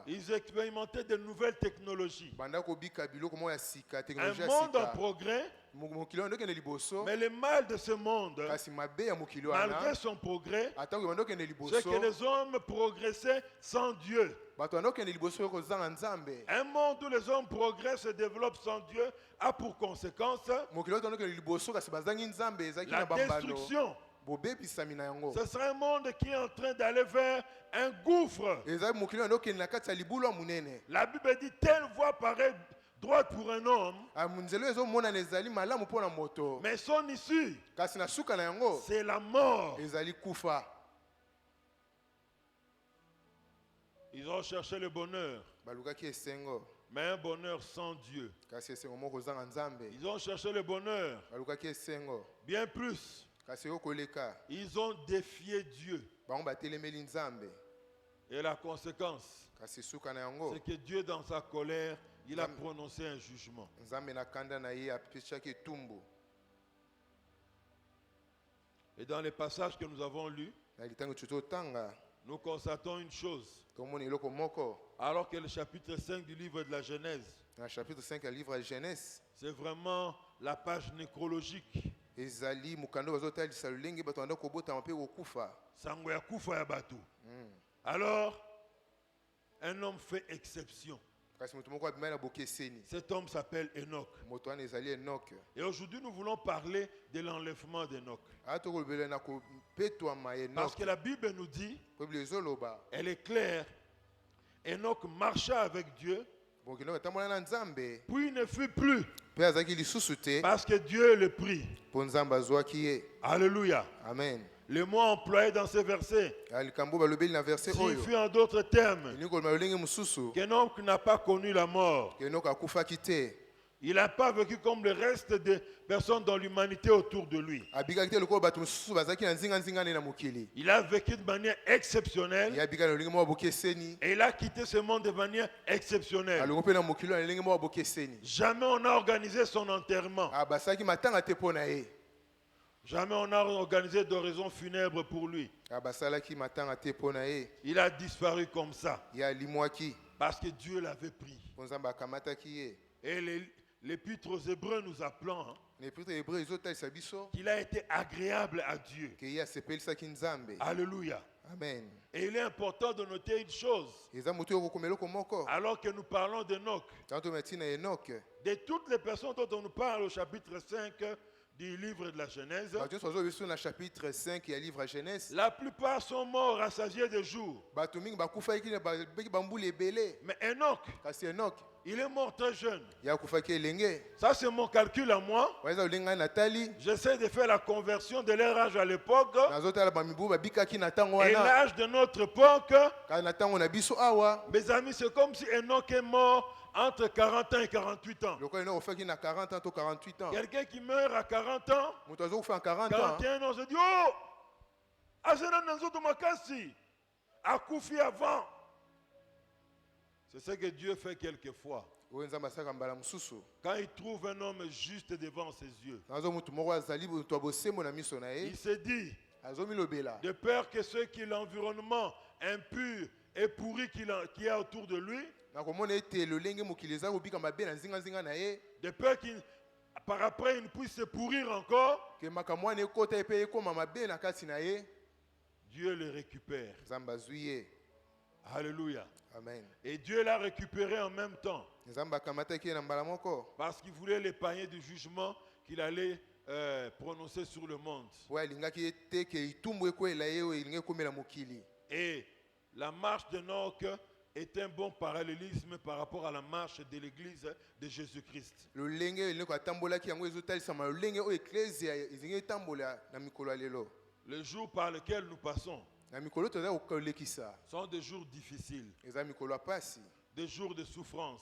Ils expérimentaient de nouvelles technologies. Un monde en progrès. Mais le mal de ce monde, malgré son progrès, c'est que les hommes progressaient sans Dieu. Un monde où les hommes progressent et se développent sans Dieu a pour conséquence la destruction. Ce sera un monde qui est en train d'aller vers un gouffre. La Bible dit telle voie paraît droite pour un homme, mais son issue, c'est la mort. Ils ont cherché le bonheur, mais un bonheur sans Dieu. Ils ont cherché le bonheur, bien plus. Ils ont défié Dieu. Et la conséquence, c'est que Dieu, dans sa colère, il a prononcé un jugement. Et dans les passages que nous avons lus, nous constatons une chose. Alors que le chapitre 5 du livre de la Genèse, c'est vraiment la page nécrologique. Alors, un homme fait exception. Cet homme s'appelle Enoch. Et aujourd'hui, nous voulons parler de l'enlèvement d'Enoch. Parce que la Bible nous dit, elle est claire, Enoch marcha avec Dieu, puis il ne fut plus. Parce que Dieu le prit. Alléluia. Amen. Le mot employé dans ce verset signifie en d'autres termes qu'Enoch n'a pas connu la mort. Il n'a pas vécu comme le reste des personnes dans l'humanité autour de lui. Il a vécu de manière exceptionnelle et il a quitté ce monde de manière exceptionnelle. Jamais on a organisé son enterrement. Jamais on a organisé d'oraison funèbre pour lui. Il a disparu comme ça. Parce que Dieu l'avait pris. Et l'épître aux Hébreux nous apprend qu'il a été agréable à Dieu. Alléluia. Amen. Et il est important de noter une chose. Alors que nous parlons d'Enoch, de toutes les personnes dont on nous parle au chapitre 5 du livre de la Genèse, la plupart sont morts rassasiés de jour. Mais Enoch, il est mort très jeune. Ça, c'est mon calcul à moi. J'essaie de faire la conversion de leur âge à l'époque et l'âge de notre époque. Mes amis, c'est comme si Enoch est mort entre 40 ans et 48 ans. Quelqu'un qui meurt à 40 ans, 41 ans, se dit, oh, Azena Nanzoto Makasi, Akoufi avant. C'est ce que Dieu fait quelquefois. Quand il trouve un homme juste devant ses yeux, il se dit, de peur que ceux qui l'environnement impur et pourri qu'il y a autour de lui, de peur qu'il par après il ne puisse se pourrir encore, Dieu le récupère. Alléluia. Amen. Et Dieu l'a récupéré en même temps. Parce qu'il voulait l'épargner du jugement qu'il allait prononcer sur le monde. Et la marche d'Enoch est un bon parallélisme par rapport à la marche de l'église de Jésus-Christ. Le jour par lequel nous passons sont des jours difficiles, des jours de souffrance,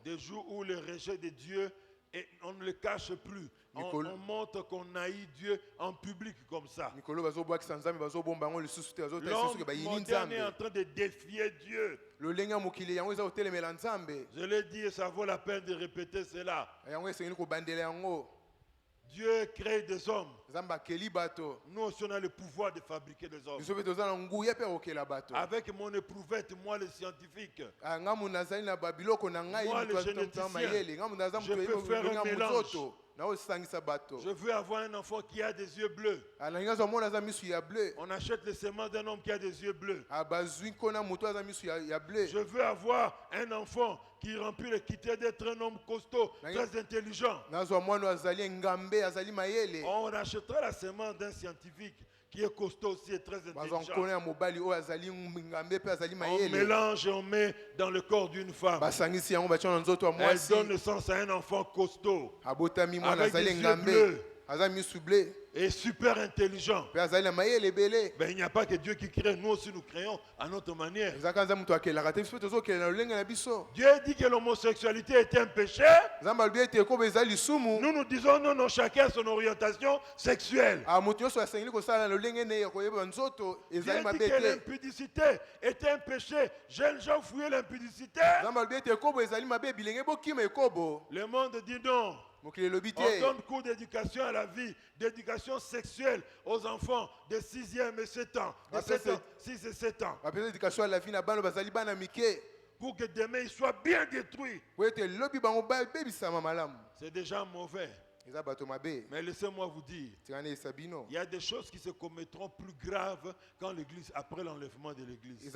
des jours où le rejet de Dieu, et on ne le cache plus. On montre qu'on haït Dieu en public comme ça. L'homme moderne est en train de défier Dieu. Je l'ai dit et ça vaut la peine de répéter cela. Dieu crée des hommes. Nous aussi on a le pouvoir de fabriquer des hommes. Avec mon éprouvette, moi le scientifique, moi le généticien, je peux faire un mélange. Je veux avoir un enfant qui a des yeux bleus. On achète les semences d'un homme qui a des yeux bleus. Je veux avoir un enfant qui remplit les critères d'être un homme costaud, très intelligent. On achètera la semence d'un scientifique qui est costaud aussi et très intelligent. On mélange et on met dans le corps d'une femme. Elle donne naissance à un enfant costaud avec des yeux bleus et super intelligent. Ben, il n'y a pas que Dieu qui crée, nous aussi nous créons à notre manière. Dieu dit que l'homosexualité est un péché. Nous nous disons non, non, chacun a son orientation sexuelle. Dieu dit que l'impudicité est un péché. Jeunes gens fouillent l'impudicité. Le monde dit non. On donne cours d'éducation à la vie, d'éducation sexuelle aux enfants de 6e et 7 ans, de 7 ans, 6 et 7 ans. Pour que demain ils soient bien détruits. C'est déjà mauvais. Mais laissez-moi vous dire, il y a des choses qui se commettront plus graves quand l'église, après l'enlèvement de l'église.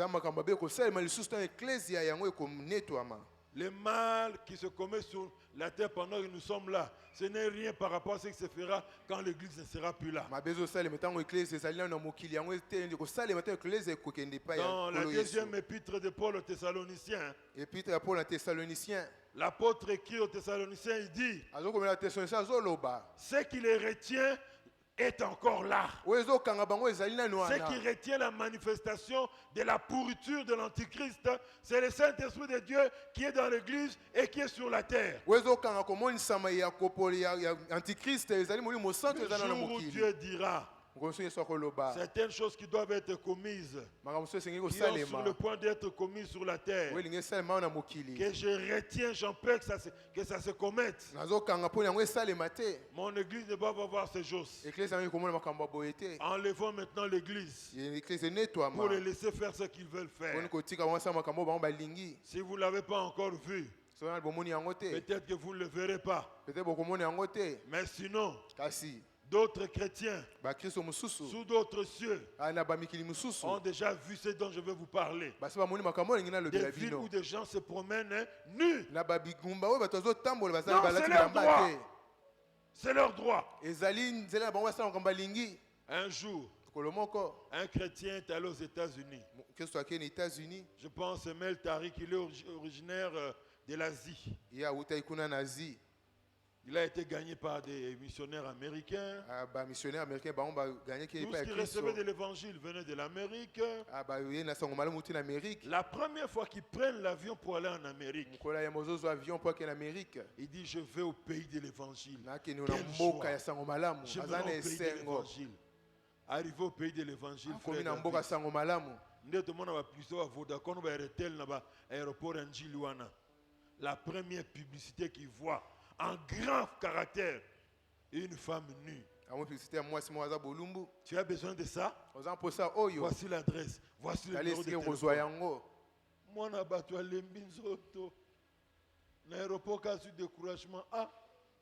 Le mal qui se commet sur la terre pendant que nous sommes là, ce n'est rien par rapport à ce qui se fera quand l'église ne sera plus là. Dans la deuxième épître de Paul aux Thessaloniciens, l'apôtre écrit aux Thessaloniciens, il dit, ce qui les retient est encore là. Ce qui retient la manifestation de la pourriture de l'Antichrist, c'est le Saint-Esprit de Dieu qui est dans l'église et qui est sur la terre. Le jour où Dieu dira certaines choses qui doivent être commises, qui sont sur le point d'être commises sur la terre, que je retiens, j'empêche que ça se commette. Mon église ne va pas voir ces choses. Enlevons maintenant l'église pour les laisser faire ce qu'ils veulent faire. Si vous ne l'avez pas encore vu, peut-être que vous ne le verrez pas. Mais sinon, d'autres chrétiens sous d'autres cieux ont déjà vu ce dont je vais vous parler. Des villes où des gens se promènent nus. Non, c'est leur droit. C'est leur droit. Un jour, un chrétien est allé aux États-Unis. Je pense que Mel Tariq, il est originaire de l'Asie. Il a été gagné par des missionnaires américains. Tout ce qui recevait de l'évangile venait de l'Amérique. La première fois qu'ils prennent l'avion pour aller en Amérique, il dit, je vais au pays de l'évangile. Quelle joie. Je vais au pays de l'évangile. Arrivé au pays de l'évangile, la première publicité qu'il voit en grand caractère, une femme nue. Tu as besoin de ça? Voici l'adresse, voici le numéro de téléphone. Moi, je suis l'aéroport a eu découragement. Ah,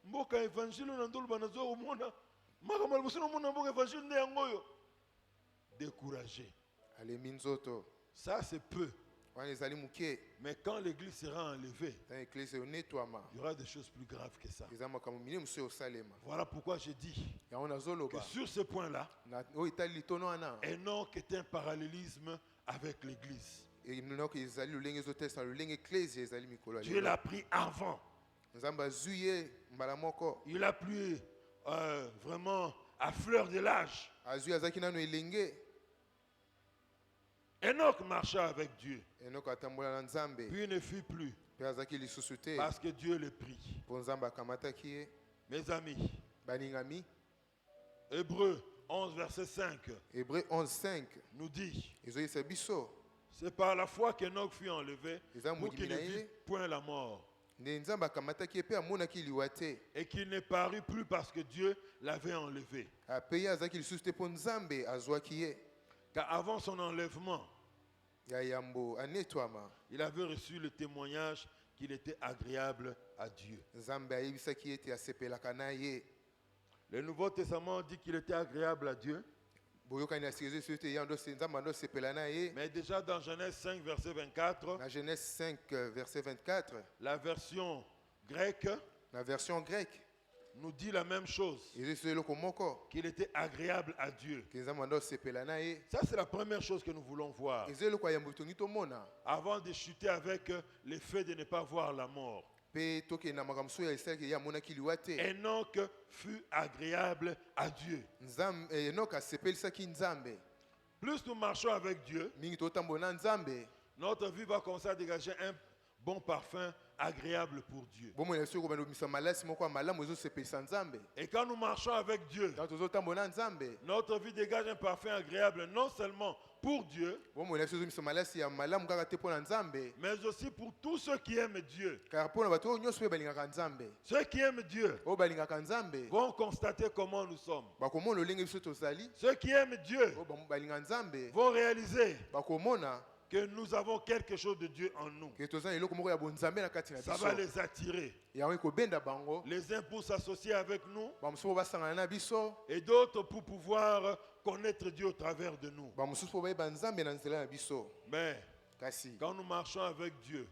mboka évangile on ndolo banazo omona. Makamal busino mona mboka évangile ne yangoyo. Découragé. Ça c'est peu. Mais quand l'église sera enlevée, il y aura des choses plus graves que ça. Voilà pourquoi je dis que sur ce point-là, Enoch est un parallélisme avec l'église. Dieu l'a pris avant. Il a pris vraiment à fleur de l'âge. Enoch marcha avec Dieu. Puis il ne fut plus. Parce que Dieu le prit. Mes amis, Hébreux 11, verset 5 nous dit, c'est par la foi qu'Enoch fut enlevé pour qu'il ne vit point la mort. et qu'il ne parut plus parce que Dieu l'avait enlevé. Car avant son enlèvement, il avait reçu le témoignage qu'il était agréable à Dieu. Le Nouveau Testament dit qu'il était agréable à Dieu. Mais déjà dans Genèse 5, verset 24, la version grecque nous dit la même chose, qu'il était agréable à Dieu. Ça, c'est la première chose que nous voulons voir, avant de chuter avec l'effet de ne pas voir la mort. Enoch fut agréable à Dieu. Plus nous marchons avec Dieu, notre vie va commencer à dégager un bon parfum agréable pour Dieu. Et quand nous marchons avec Dieu, notre vie dégage un parfum agréable non seulement pour Dieu, mais aussi pour tous ceux qui aiment Dieu. Ceux qui aiment Dieu vont constater comment nous sommes. Ceux qui aiment Dieu vont réaliser que nous avons quelque chose de Dieu en nous. Ça va les attirer. Les uns pour s'associer avec nous et d'autres pour pouvoir connaître Dieu au travers de nous. Mais quand nous marchons avec Dieu,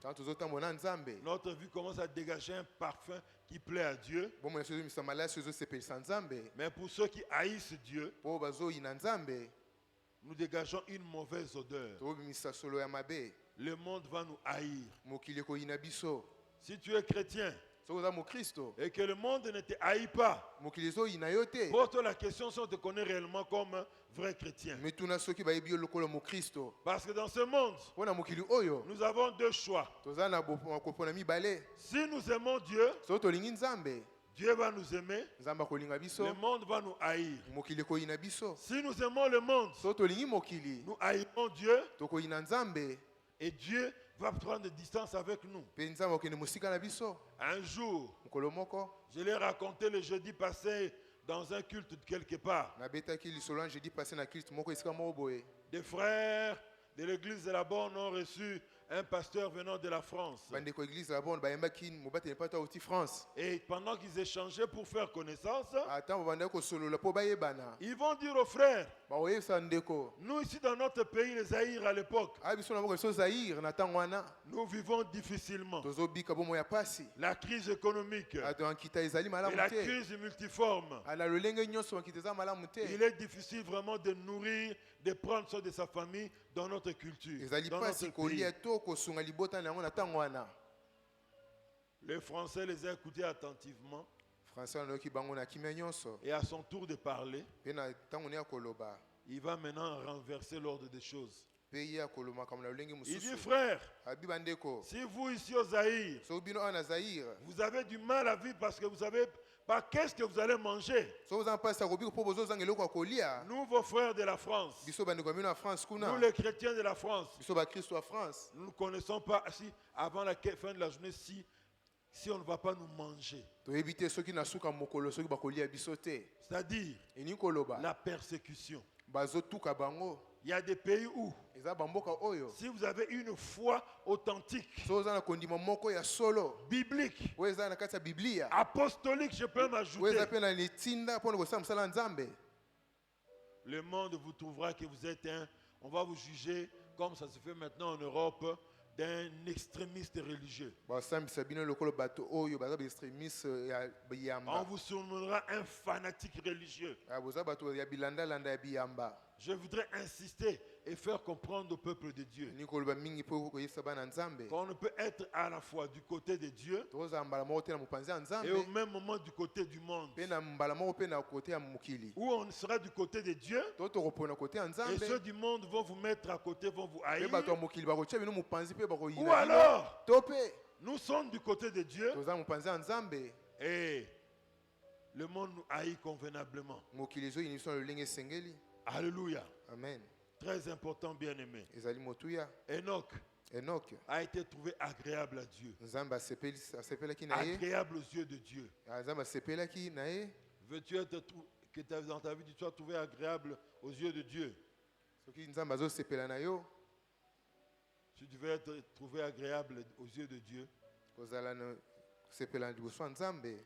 notre vie commence à dégager un parfum qui plaît à Dieu. Mais pour ceux qui haïssent Dieu, nous dégageons une mauvaise odeur. Le monde va nous haïr. Si tu es chrétien et que le monde ne te haït pas, pose-toi la question si on te connaît réellement comme un vrai chrétien. Parce que dans ce monde, nous avons deux choix. Si nous aimons Dieu, Dieu va nous aimer, le monde va nous haïr. Si nous aimons le monde, nous haïrons Dieu et Dieu va prendre des distances avec nous. Un jour, je l'ai raconté le jeudi passé dans un culte de quelque part. Des frères de l'église de la Borne ont reçu un pasteur venant de la France. Et pendant qu'ils échangeaient pour faire connaissance, ils vont dire aux frères, nous ici dans notre pays, les Zaïre à l'époque, nous vivons difficilement. La crise économique et la crise multiforme. Il est difficile vraiment de nourrir, de prendre soin de sa famille dans notre culture, dans notre pays. Le Français les a écoutés attentivement. Et à son tour de parler, il va maintenant renverser l'ordre des choses. Il dit, frère, si vous ici au Zaïre, vous avez du mal à vivre parce que vous savez pas qu'est-ce que vous allez manger. Nous, vos frères de la France, nous les chrétiens de la France, nous ne connaissons pas si avant la fin de la journée si on ne va pas nous manger. C'est-à-dire la persécution. Il y a des pays où, si vous avez une foi authentique, biblique, apostolique, je peux m'ajouter, le monde vous trouvera que vous êtes on va vous juger, comme ça se fait maintenant en Europe, d'un extrémiste religieux. On vous surnommera un fanatique religieux. Je voudrais insister et faire comprendre au peuple de Dieu qu'on ne peut être à la fois du côté de Dieu et au même moment du côté du monde. Ou on sera du côté de Dieu et ceux du monde vont vous mettre à côté, vont vous haïr. Ou alors, nous sommes du côté de Dieu et le monde nous haït convenablement. Alléluia. Amen. Très important, bien-aimé. Enoch Enoch a été trouvé agréable à Dieu. Agréable aux yeux de Dieu. Veux-tu être que dans ta vie tu sois trouvé agréable aux yeux de Dieu? Si tu veux être trouvé agréable aux yeux de Dieu,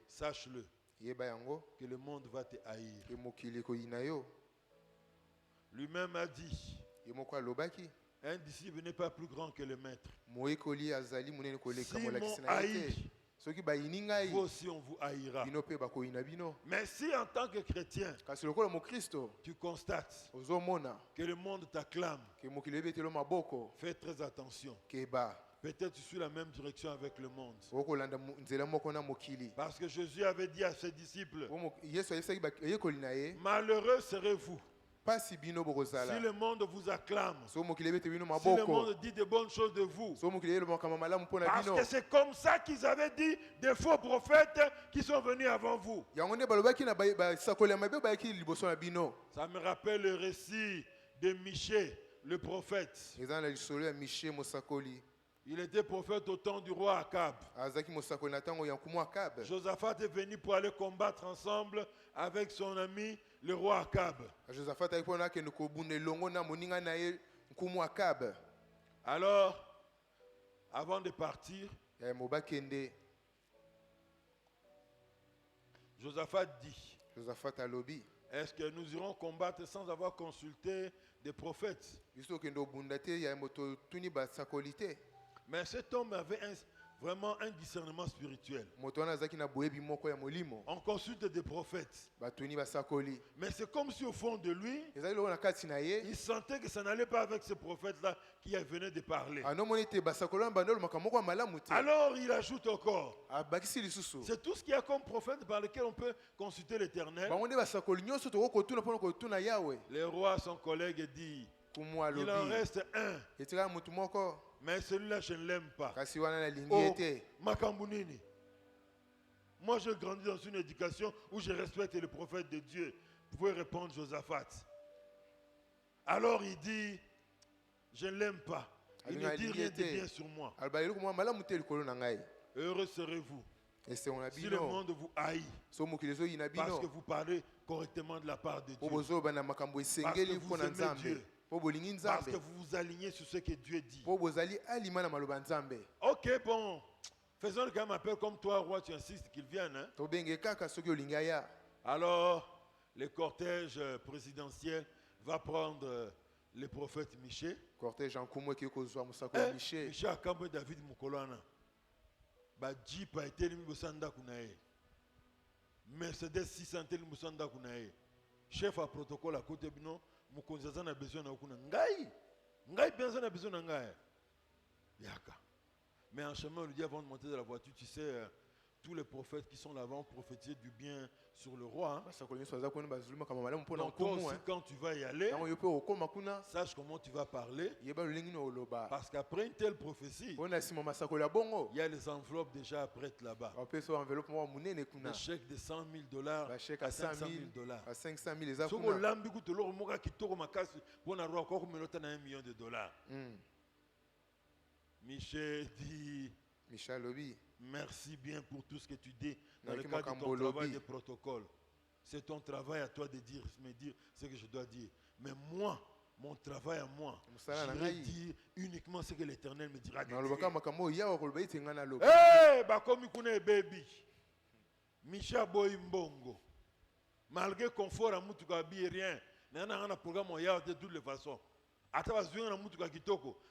sache-le que le monde va te haïr. Lui-même a dit, un disciple n'est pas plus grand que le maître. Si m'ont haï, vous aussi on vous haïra. Mais si en tant que chrétien, tu constates que le monde t'acclame, fais très attention. Peut-être tu suis la même direction avec le monde. Parce que Jésus avait dit à ses disciples, malheureux serez-vous si le monde vous acclame, si le monde dit de bonnes choses de vous. Parce que c'est comme ça qu'ils avaient dit des faux prophètes qui sont venus avant vous. Ça me rappelle le récit de Michée, le prophète. Il était prophète au temps du roi Akab. Josaphat est venu pour aller combattre ensemble avec son ami le roi Akab. Alors, avant de partir, Josaphat dit, est-ce que nous irons combattre sans avoir consulté des prophètes? Mais cet homme avait vraiment un discernement spirituel. On consulte des prophètes. Mais c'est comme si au fond de lui, il sentait que ça n'allait pas avec ce prophète-là qui venait de parler. Alors il ajoute encore. C'est tout ce qu'il y a comme prophète par lequel on peut consulter l'Éternel. Le roi, son collègue, dit, il en reste un. Mais celui-là, je ne l'aime pas. Oh, Makambunini. Moi, je grandis dans une éducation où je respecte le prophète de Dieu. Vous pouvez répondre, Josaphat. Alors il dit, je ne l'aime pas. Il ne dit rien de bien sur moi. Heureux serez-vous si le monde vous haït. Parce que vous parlez correctement de la part de Dieu. Parce que vous aimez Dieu. Parce que vous vous alignez sur ce que Dieu dit. Ok, bon. Faisons quand même appel comme toi, roi, tu insistes qu'il vienne. Hein? Alors, le cortège présidentiel va prendre le prophète Michée. Michée a campé David Moukolana. Jeep a été mis au Sanda Kunae. Mercedes 600 a été mis au Sanda Kunae. Chef à protocole à côté de nous. Mukonzaza na besoin na okuna ngai bien na besoin na ngai yaka. Mais en chemin on lui dit avant de monter de la voiture, tu sais tous les prophètes qui sont là vont prophétiser du bien sur le roi. Donc toi aussi quand tu vas y aller, sache comment tu vas parler. Parce qu'après une telle prophétie, il y a les enveloppes déjà prêtes là-bas. Le chèque de $100 000 à $500 000. À 500 000 les affaires. Michel dit, merci bien pour tout ce que tu dis dans le cadre de ton travail de protocole. C'est ton travail à toi de me dire ce que je dois dire. Mais moi, mon travail à moi, je vais dire uniquement ce que l'Éternel me dira de dire. Hey, bakomi kune baby. Micha boy mbongo. Malgré confort à mutuka bi rien, n'a un programme de toutes les façons.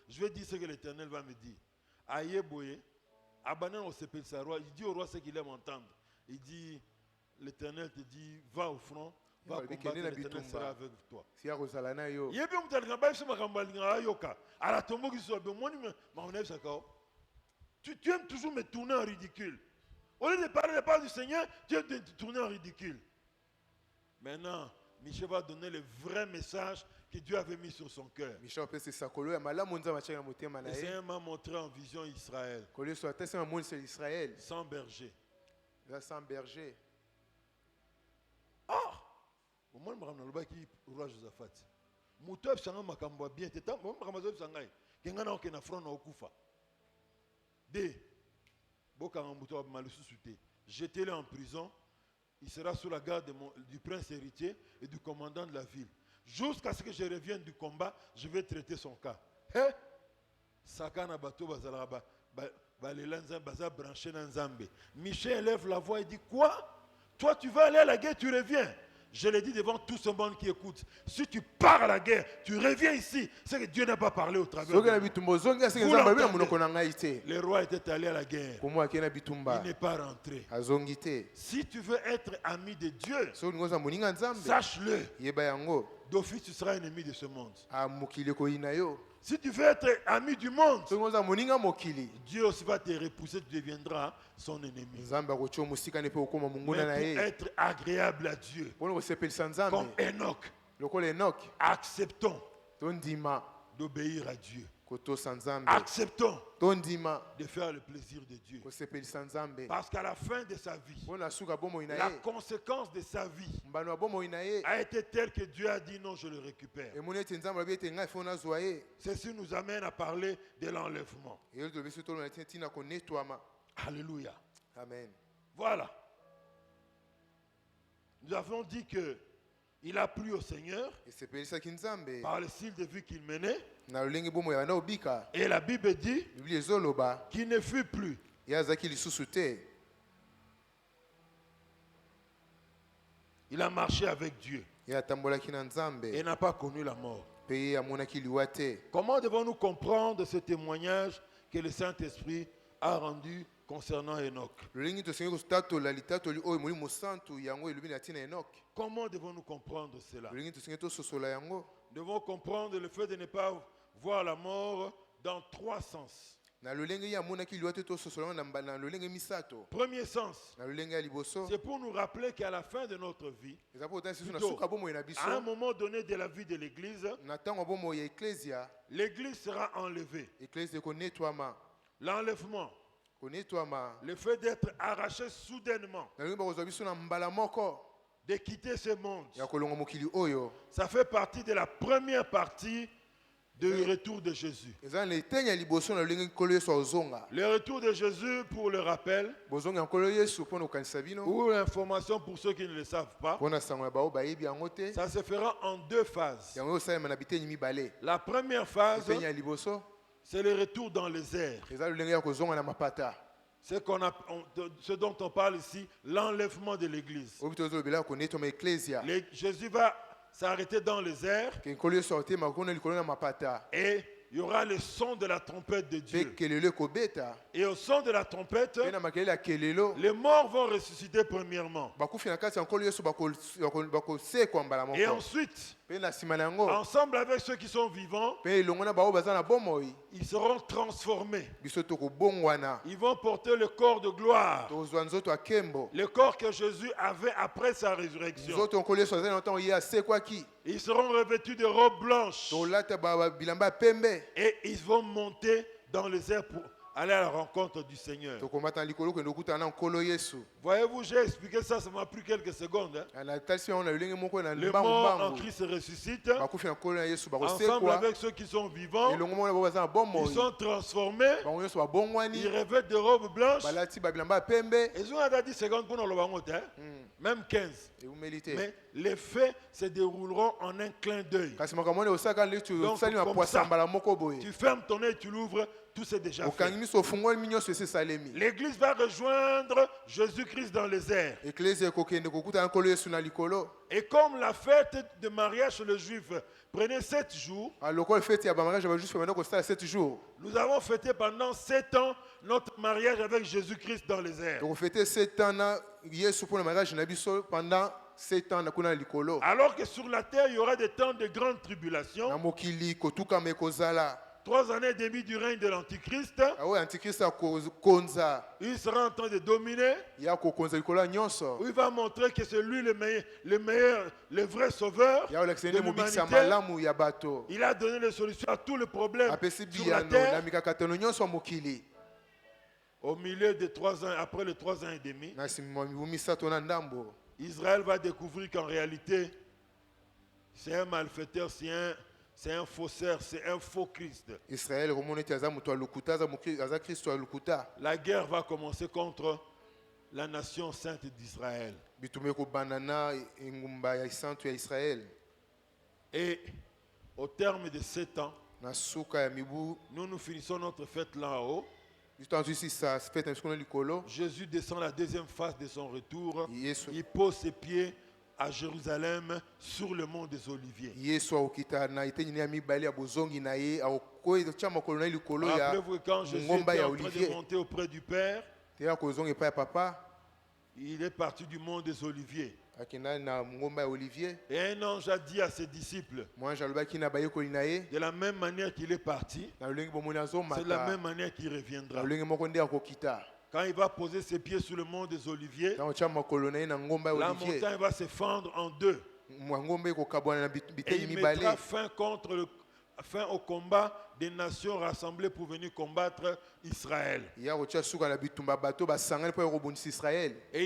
Je vais dire ce que l'Éternel va me dire. Aïe boye, abanan au roi, il dit au roi ce qu'il aime entendre. Il dit, l'Éternel te dit, va au front, va combattre, l'Éternel sera avec toi. Tu aimes toujours me tourner en ridicule. Au lieu de parler de part du Seigneur, tu aimes te tourner en ridicule. Maintenant, Michel va donner le vrai message que Dieu avait mis sur son cœur. Le Seigneur m'a montré en vision Israël. Sans berger. Sans berger. Ah! Au moins, je me roi Josaphat. Moutob sanga makambo bien. Que Kengana oke na front na okufa. D. Boka Rambuto Malususute. Jetez-le en prison. Il sera sous la garde du prince héritier et du commandant de la ville. Jusqu'à ce que je revienne du combat, je vais traiter son cas. Hein? Sakana bato bazalaba. Michel lève la voix et dit quoi? Toi tu vas aller à la guerre, tu reviens. Je l'ai dit devant tout ce monde qui écoute. Si tu pars à la guerre, tu reviens ici. C'est que Dieu n'a pas parlé au travers de le roi était allé à la guerre. Il n'est pas rentré. Si tu veux être ami de Dieu, sache-le. D'office, tu seras ennemi de ce monde. Si tu veux être ami du monde, Dieu aussi va te repousser, tu deviendras son ennemi. Mais pour être agréable à Dieu, comme Enoch, acceptons d'obéir à Dieu. Acceptons de faire le plaisir de Dieu. Parce qu'à la fin de sa vie, la conséquence de sa vie a été telle que Dieu a dit non, je le récupère. Ceci nous amène à parler de l'enlèvement. Alléluia. Amen. Voilà. Nous avons dit que il a plu au Seigneur par le style de vie qu'il menait. Et la Bible dit qu'il ne fut plus. Il a marché avec Dieu et n'a pas connu la mort. Comment devons-nous comprendre ce témoignage que le Saint-Esprit a rendu concernant Enoch? Comment devons-nous comprendre cela? Nous devons comprendre le fait de ne pas voir la mort dans trois sens. Premier sens, c'est pour nous rappeler qu'à la fin de notre vie, à un moment donné de la vie de l'Église, l'Église sera enlevée. L'enlèvement, le fait d'être arraché soudainement, de quitter ce monde, ça fait partie de la première partie du retour de Jésus. Le retour de Jésus, pour le rappel, ou l'information pour ceux qui ne le savent pas, ça se fera en deux phases. La première phase, c'est le retour dans les airs. Ce dont on parle ici, l'enlèvement de l'Église. Jésus va s'arrêter dans les airs et il y aura le son de la trompette de Dieu. Et au son de la trompette, les morts vont ressusciter premièrement. Et ensuite, ensemble avec ceux qui sont vivants, ils seront transformés. Ils vont porter le corps de gloire, le corps que Jésus avait après sa résurrection. Ils seront revêtus de robes blanches et ils vont monter dans les airs pour aller à la rencontre du Seigneur. Voyez-vous, j'ai expliqué ça, ça m'a pris quelques secondes. Le mort en Christ ressuscite. Ensemble avec ceux qui sont vivants, ils sont transformés. Ils revêtent de robes blanches. Ils ont 10 secondes pour nous le voir, même 15. Mais les faits se dérouleront en un clin d'œil. Donc, comme ça, tu fermes ton œil, tu l'ouvres, tout c'est déjà fait. L'église va rejoindre Jésus-Christ dans les airs. Et comme la fête de mariage chez le juif prenait 7 jours, nous avons fêté pendant 7 ans notre mariage avec Jésus-Christ dans les airs. Alors que sur la terre, il y aura des temps de grande tribulation. 3 années et demie du règne de l'Antichrist. Il sera en train de dominer. Où il va montrer que c'est lui le meilleur, le vrai sauveur de l'humanité. Il a donné les solutions à tous les problèmes sur la terre. Au milieu de 3 ans, après les 3 ans et demi, Israël va découvrir qu'en réalité, c'est un malfaiteur, c'est un faussaire, c'est un faux Christ. Israël La guerre va commencer contre la nation sainte d'Israël. Et au terme de 7 ans, nous finissons notre fête là-haut. Jésus descend la deuxième phase de son retour. Il pose ses pieds à Jérusalem sur le mont des Oliviers. Rappelez-vous que quand Jésus était en train de monter auprès du Père, il est parti du mont des Oliviers. Et un ange a dit à ses disciples, de la même manière qu'il est parti, c'est de la même manière qu'il reviendra. Quand il va poser ses pieds sur le mont des Oliviers, la montagne va se fendre en deux. Et il mettra fin au combat des nations rassemblées pour venir combattre Israël. Et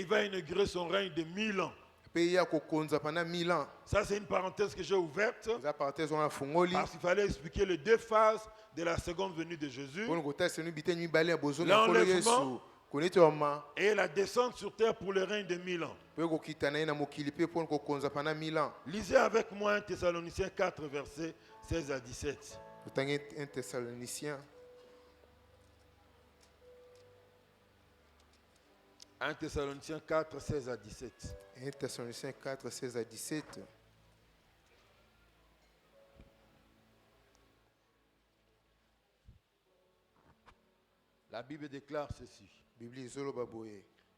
il va inaugurer son règne de 1000 ans. Ça, c'est une parenthèse que j'ai ouverte parce qu'il fallait expliquer les deux phases de la seconde venue de Jésus. L'enlèvement et la descente sur terre pour le règne de 1000 ans. Lisez avec moi 1 Thessaloniciens 4, versets 16 à 17. 1 Thessaloniciens 1 Thessaloniciens 4, 16 à 17. 1 Thessaloniciens 4, 16 à 17. La Bible déclare ceci.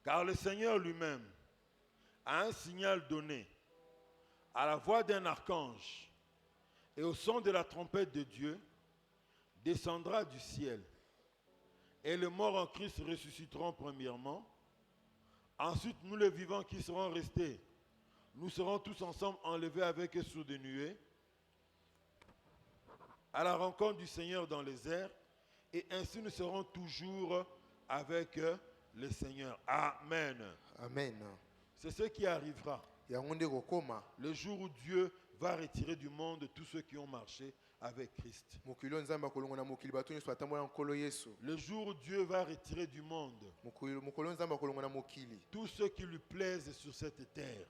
Car le Seigneur lui-même a un signal donné à la voix d'un archange et au son de la trompette de Dieu, descendra du ciel. Et les morts en Christ ressusciteront premièrement. Ensuite, nous les vivants qui serons restés, nous serons tous ensemble enlevés avec eux sur des nuées, à la rencontre du Seigneur dans les airs, et ainsi nous serons toujours avec le Seigneur. Amen. Amen. C'est ce qui arrivera. Le jour où Dieu va retirer du monde tous ceux qui ont marché avec Christ. Le jour où Dieu va retirer du monde tous ceux qui lui plaisent sur cette terre.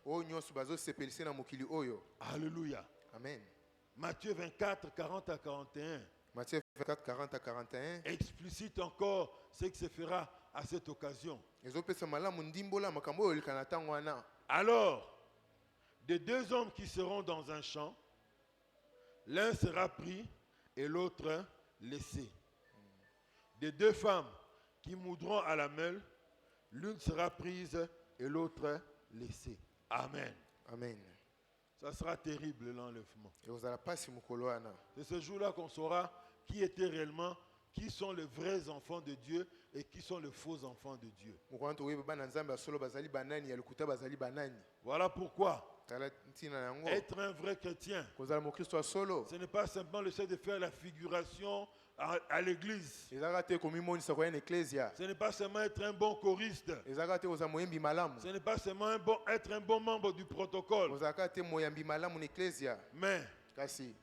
Alléluia. Amen. Matthieu 24, 40 à 41. Matthieu 24, 40 à 41. Explicite encore ce qui se fera à cette occasion. Alors, de deux hommes qui seront dans un champ, l'un sera pris et l'autre laissé. De deux femmes qui moudront à la meule, l'une sera prise et l'autre laissée. Amen. Amen. Ça sera terrible l'enlèvement. C'est ce jour-là qu'on saura qui sont les vrais enfants de Dieu et qui sont les faux enfants de Dieu. Voilà pourquoi être un vrai chrétien, ce n'est pas simplement le fait de faire la figuration à l'église. Ce n'est pas seulement être un bon choriste. Ce n'est pas seulement être un bon membre du protocole. Mais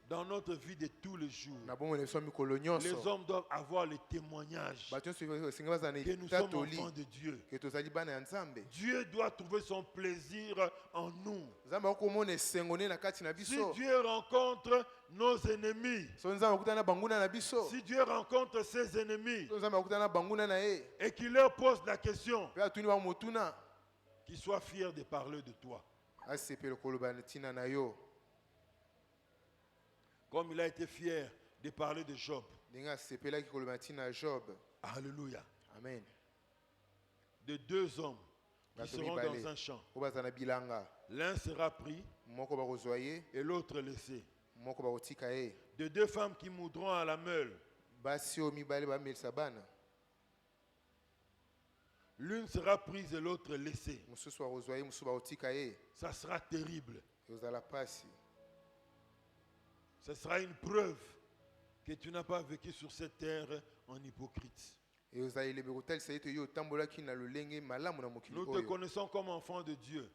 dans notre vie de tous les jours, les hommes doivent avoir le témoignage que nous sommes enfants de Dieu. Dieu doit trouver son plaisir en nous. Si Dieu rencontre nos ennemis, si Dieu rencontre ses ennemis et qu'il leur pose la question, qu'ils soient fiers de parler de toi. Comme il a été fier de parler de Job. Alléluia. Amen. De deux hommes qui seront dans un champ. L'un sera pris et l'autre laissé. De deux femmes qui moudront à la meule. L'une sera prise et l'autre laissée. Ça sera terrible. Ce sera une preuve que tu n'as pas vécu sur cette terre en hypocrite. Nous te connaissons comme enfant de Dieu.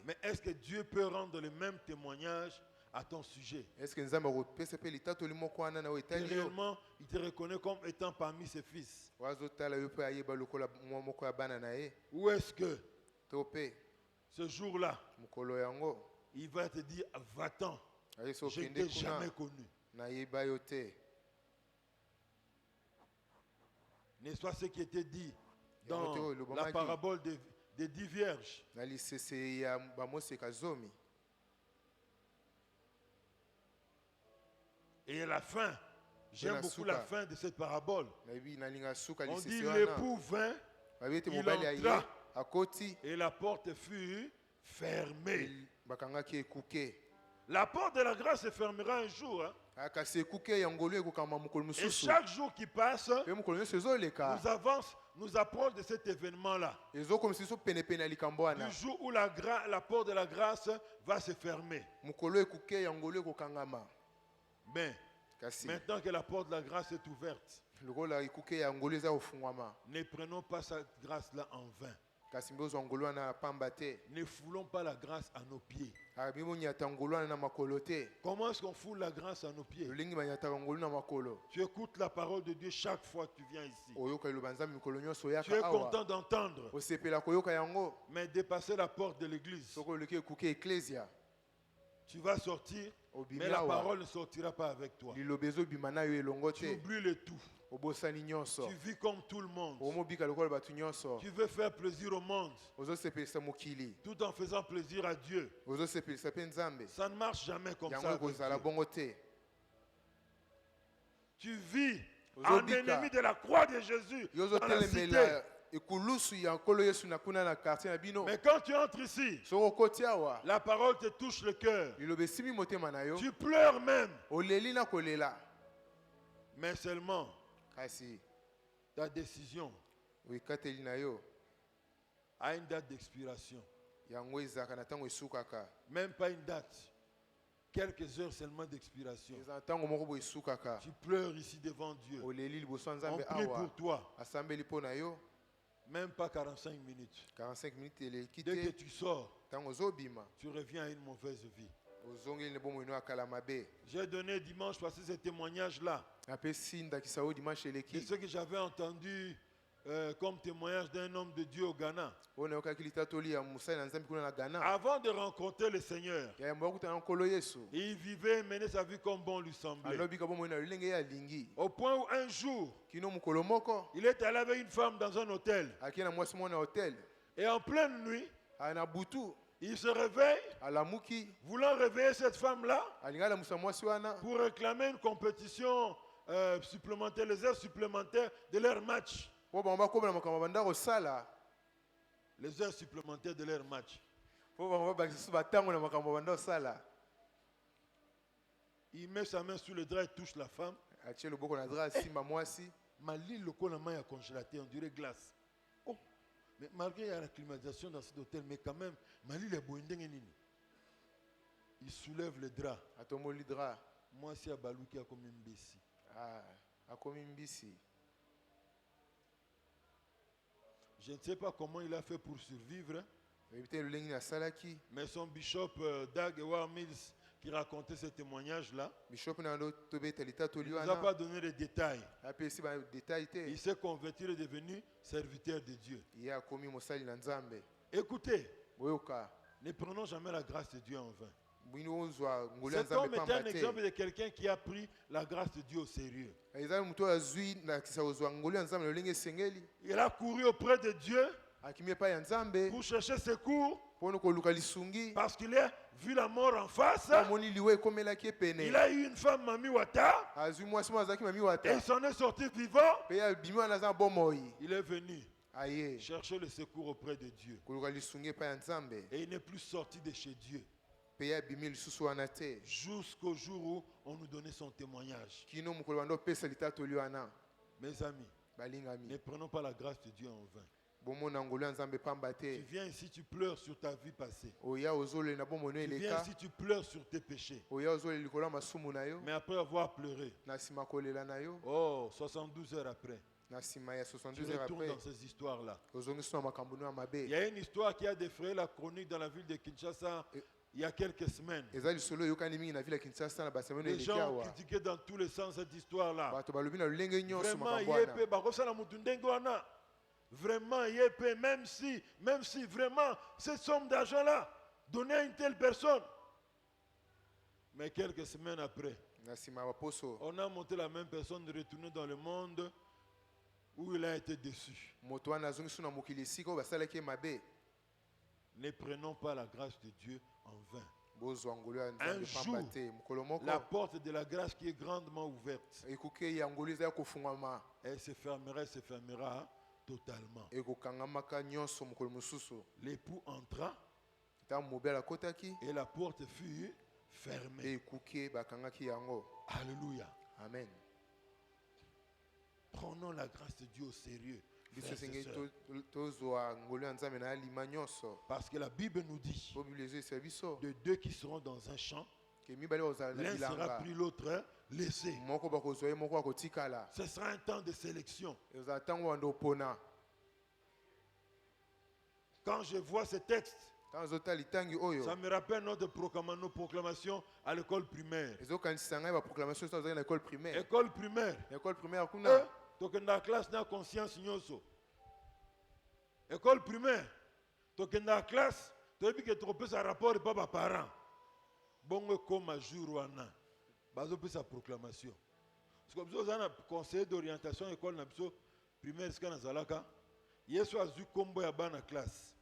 Mais est-ce que Dieu peut rendre le même témoignage à ton sujet. Est-ce que nzambe akopesa pe litatoli moko wana na oyo etali yo? Réellement, il te reconnaît comme étant parmi ses fils. Wazotala yo pe ayeba lokola mwa moko ya bana na ye? Ou est-ce que To pe ce jour-là, mokolo yango il va te dire, va-t'en, aye so je ne kende t'ai jamais kuna connu. na yeba yo te? N'est-ce pas ce qui était dit Yango te dans oyo la lobamaki parabole des 10 vierges? na lisese ya bamoseka zomi. Et la fin, j'aime beaucoup la fin de cette parabole. Nayebi nalinga suka On dit lisese wana l'époux vint, babi ete il mobali aye entra akoti et la porte fut fermée. bakangaki ekuke. La porte de la grâce se fermera un jour. Hein. Kasi ekuke ya ngolu ekokama mokolo Et mosusu. chaque jour qui passe, Pe mokolo nyonso ezoleka nous avance, nous approche de cet événement-là. ezokomisa biso penepene ya likambo wana. Du jour où la porte de la grâce va se fermer. Mokolo ekuke ya ngolu ekokangama. Mais Kasi maintenant que la porte de la grâce est ouverte, lokola ekuke ya ngolu eza kofungwama. ne prenons pas cette grâce-là en vain. Kasi mbe ozwa ngolu wana na pamba te. Ne foulons pas la grâce à nos pieds. Abi monyata ngolu wana na makolo te. Comment est-ce qu'on foule la grâce à nos pieds? Lolingi banyataka ngolu na makolo. Tu écoutes la parole de Dieu chaque fois que tu viens ici. Oyoka liloba nzambe mikolo nyonso Tu es oyaka awa. content d'entendre. Osepela koyoka yango. Mais dépasser la porte de l'église, Soko oleki ekuke eklesia. tu vas sortir, Obimi mais la awa. parole ne sortira pas avec toi. Liloba ezobima na yo elongo Tu te. oublies le tout. Obosani nyonso. Tu vis comme tout le monde. Omobika lokola batu nyonso. Tu veux faire plaisir au monde, Ozosepelisa mokili. tout en faisant plaisir à Dieu. Ozosepelisa pe nzambe. Ça ne marche jamais comme Yango ça. avec ekozala Dieu. bongo te. Tu vis Ozobika. en ennemi de la croix de Jésus Yo dans la cité. ozotelemela ekulusu ya nkolo Yesu na kuna na quartier na bino. Mais quand tu entres ici, Soko okoti awa. la parole te touche le cœur. Liloba esimi motema na yo. Tu pleures même. Oleli na kolela. Mais seulement Kasi ta décision oikateli na yo. a une date d'expiration. Yango ezaka na ntango esukaka. Même pas une date. Quelques heures seulement d'expiration. Eza ntango moko bo esukaka. Tu pleures ici devant Dieu. Oleli liboso ya On nzambe prie awa. pour toi. Asambeli mpo na yo. Même pas 45 minutes. 45 minutes eleki Dès que te. tu sors, Ntango ozobima. tu reviens à une mauvaise vie. Ozongeli ne bomoi no akala mabe. J'ai donné dimanche passé ce témoignage-là. Apesi ndakisa o dimanche C'est eleki. ce que j'avais entendu comme témoignage d'un homme de Dieu au Ghana. Ona yokaki litatoli ya mosali na nzambe kuna na Ghana. Avant de rencontrer le Seigneur, Ya yamba okutana na nkolo Yesu. il vivait, menait sa vie comme bon lui semblait. Alobika bomoi na lolenge ye alingi. Au point où un jour, Kino mokolo moko. il est allé avec une femme dans un hôtel. Akie na mwasi moko na hotel. Et en pleine nuit, Na butu. il se réveille, Alamuki. voulant réveiller cette femme-là Alinga alamusa mwasi wana. pour réclamer une compétition supplémentaire, les heures supplémentaires de leur match. Po bamba kobela makambo banda kosala. Les heures supplémentaires de leur match. Po bamba bakisi batango na makambo banda kosala. Il met sa main sur le drap et touche la femme. Atie loboko na dra simba mwasi. Mali lokola main à congélateur, on dirait glace. Oh, mais malgré la climatisation dans cet hôtel, mais quand même, Mali le boindeng nini. Il soulève le drap. Atomoli dra. Moi, c'est à Balou qui a comme une bessie. Ah, akomi mbisi. Je ne sais pas comment il a fait pour survivre, hein, Ebite lolengi na salaki. mais son bishop Dag Ewar Mills, qui racontait ce témoignage-là, Bishop na ndo tobeta litatoli il ne nous a pas wana. donné les détails. Apesi ba détail te. Il s'est converti et est devenu serviteur de Dieu. Ye akomi mosali na nzambe. Écoutez, Boyoka. ne prenons jamais la grâce de Dieu en vain. Bwino ozwa ngolu ya Cet homme nzambe était un pamba exemple te. de quelqu'un qui a pris la grâce de Dieu au sérieux. Ezali muto azwi na kisa ozwa ngolu ya nzambe lolenge sengeli. Il a couru auprès de Dieu Akimi pa ya nzambe. pour chercher secours Pono koluka lisungi. parce qu'il a vu la mort en face. Amoni liwe komelaki pene. Il a eu une femme, Mami Wata, Azwi mwasi mo azaki mami et wata. il s'en est sorti vivant. Pe ya bimi wana za bomoi. Il est venu Aye. chercher le secours auprès de Dieu. Koluka lisungi pa ya nzambe. Et il n'est plus sorti de chez Dieu Pe ya bimi lisusu wana te. jusqu'au jour où on nous donnait son témoignage. Kino mokolo bando pesa litatoli wana. Mes amis, ne Balingami. prenons pas la grâce de Dieu en vain. Bomona ngolu ya nzambe pamba Tu te. viens ici, tu pleures sur ta vie passée. Oya ozole na bomono Tu viens eleka. ici, tu pleures sur tes péchés. Oya ozole likolo ya masumu na yo. Mais après avoir pleuré, Na nsima kolela na yo. oh, 72 heures après, Na nsima ya tu 72 heures retournes après. dans ces histoires-là. Ozongi so na makambo no ya Il mabe. y a une histoire qui a défrayé la chronique dans la ville de Kinshasa il y a quelques semaines, les gens critiquaient dans tous les sens cette histoire-là. Vraiment, même si vraiment cette somme d'argent-là donnée à une telle personne. Mais quelques semaines après, on a monté la même personne de retourner dans le monde où il a été déçu. Ne prenons pas la grâce de Dieu en vain. Un jour, la porte de la grâce qui est grandement ouverte, elle se fermera totalement. L'époux entra et la porte fut fermée. Alléluia. Amen. Prenons la grâce de Dieu au sérieux. Parce que la Bible nous dit de deux qui seront dans un champ, l'un sera pris, l'autre laissé. Ce sera un temps de sélection. Quand je vois ce texte, ça me rappelle notre proclamation à l'école primaire. École primaire. Donc dans la classe n'a conscience nyoso. École primaire. Donc dans la classe, tu as vu que tu as un rapport de papa parent. Bon comme jour wana. Bazo peut sa proclamation. Parce que vous avez un conseiller d'orientation école na biso primaire ska na zalaka. Yeso azu kombo ya bana classe.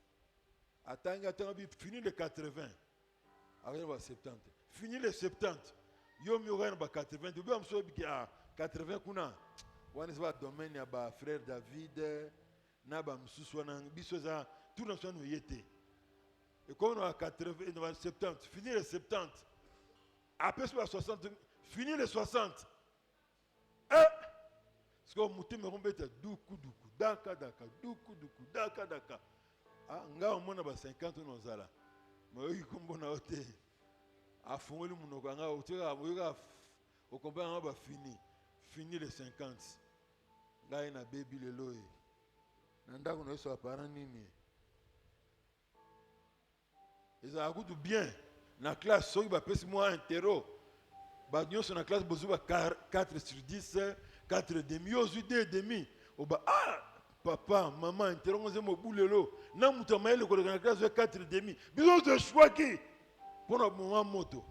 Attends, fini les 80. Avec les 70. Fini les 70. Yo mi aura 80. Tu peux me dire que 80 kuna. Wana va domaine ya ba frère David na ba msusu wana biso za tout dans son yete. Et comme on a 80 on a 70, fini les 70. Après sur 60, fini les 60. Parce que muté me rombeta duku daka duku daka. Ah nga omona ba 50 nozala. Mais kombo na ote. Afongoli munoko nga oteka boyoka okomba ba fini les 50. Ngai na baby lelo e. Nanda ko no so parent nini. Eza akutu bien na classe soki ba pesi moi interro. Ba nyonso na classe bozuba 4/10, 4,5, yozu 2,5. Oba papa, maman interro ngoze mo bulelo. Na mutu maele ko na classe 4,5. Biso de choix qui pour le moment moto.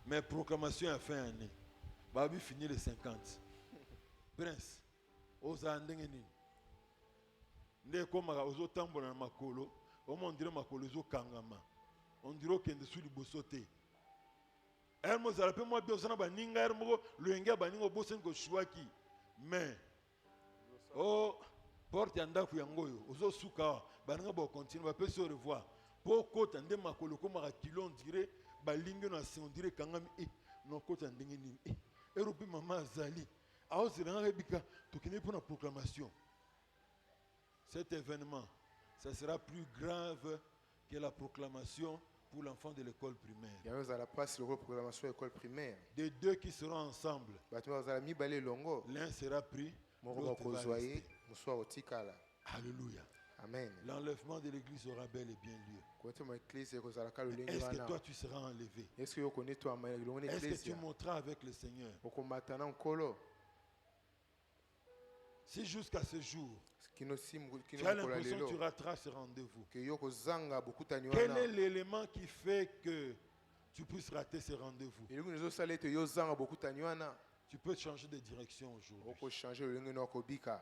Mais proclamation à fin année. Babi fini les 50. Prince, oza ndenge nini? Nde komaka ozo tambola na makolo, on dirait makolo zo kangama. On dirait kende sous liboso te. Elmo zalape moi bien sana ba ninga elmo luenga ba ningo bosen ko shwaki. Mais porte yanda ku yangoyo, ozo suka ba ninga ba continue ba pesi au revoir. Poko tande makolo komaka kilo on dirait ba lingo na si on dirait kangami non kota ndenge nini. Erobi mama azali. Pour la proclamation. Cet événement, ça sera plus grave que la proclamation pour l'enfant de l'école primaire. Des deux qui seront ensemble, l'un sera pris, l'autre va rester. Alléluia. Amen. L'enlèvement de l'église sera bel et bien lieu. Est-ce que toi tu seras enlevé? Est-ce que tu monteras avec le Seigneur? Si jusqu'à ce jour, tu as l'impression que tu rateras ce rendez-vous, quel est l'élément qui fait que tu puisses rater ce rendez-vous? Tu peux changer de direction aujourd'hui.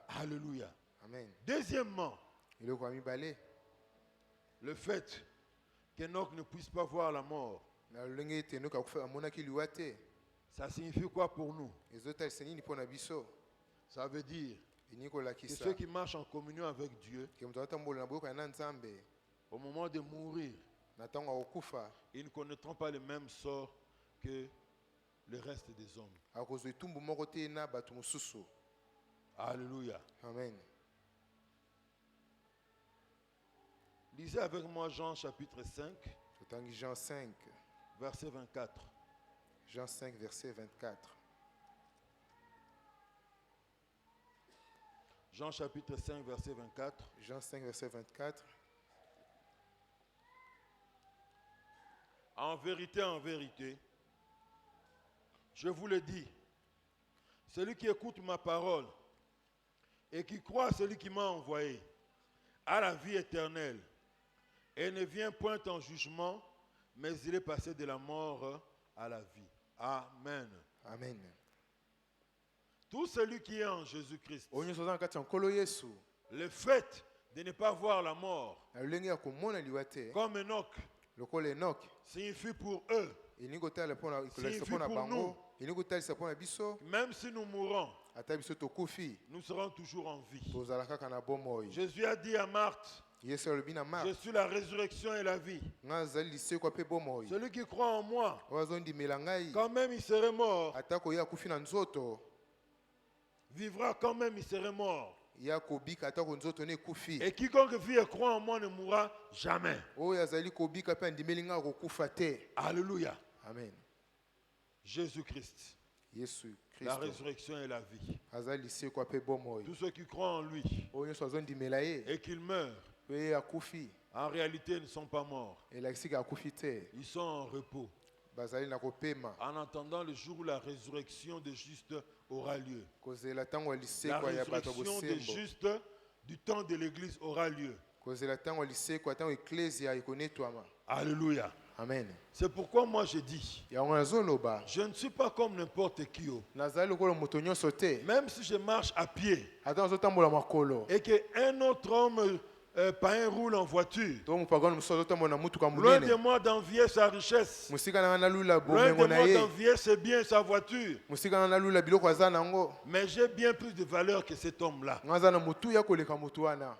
Alléluia. Amen. Deuxièmement, le fait qu'Enoch ne puisse pas voir la mort, ça signifie quoi pour nous? Ça veut dire que ceux qui marchent en communion avec Dieu, au moment de mourir, ils ne connaîtront pas le même sort que le reste des hommes. Alléluia. Amen. Lisez avec moi Jean chapitre 5, Jean 5, verset 24. Jean 5, verset 24. Jean chapitre 5, verset 24. Jean 5, verset 24. En vérité, je vous le dis, celui qui écoute ma parole et qui croit à celui qui m'a envoyé a la vie éternelle et ne vient point en jugement, mais il est passé de la mort à la vie. Amen. Amen. Tout celui qui est en Jésus-Christ, le fait de ne pas voir la mort, comme Enoch, signifie pour eux, signifie pour nous, même si nous mourons, nous serons toujours en vie. Jésus a dit à Marthe, je suis la résurrection et la vie. Celui qui croit en moi, quand même il serait mort, vivra quand même il serait mort. Et quiconque vit et croit en moi ne mourra jamais. Alléluia. Amen. Jésus-Christ, la résurrection et la vie. Tous ceux qui croient en lui et qu'ils meurent, en réalité ne sont pas morts. Ils sont en repos, en attendant le jour où la résurrection des justes aura lieu. La résurrection des justes du temps de l'Église aura lieu. Alléluia. Amen. C'est pourquoi moi je dis, je ne suis pas comme n'importe qui. Même si je marche à pied et qu'un autre homme païen roule en voiture, loin de moi d'envier sa richesse, loin de moi d'envier ses biens, sa voiture, mais j'ai bien plus de valeur que cet homme-là.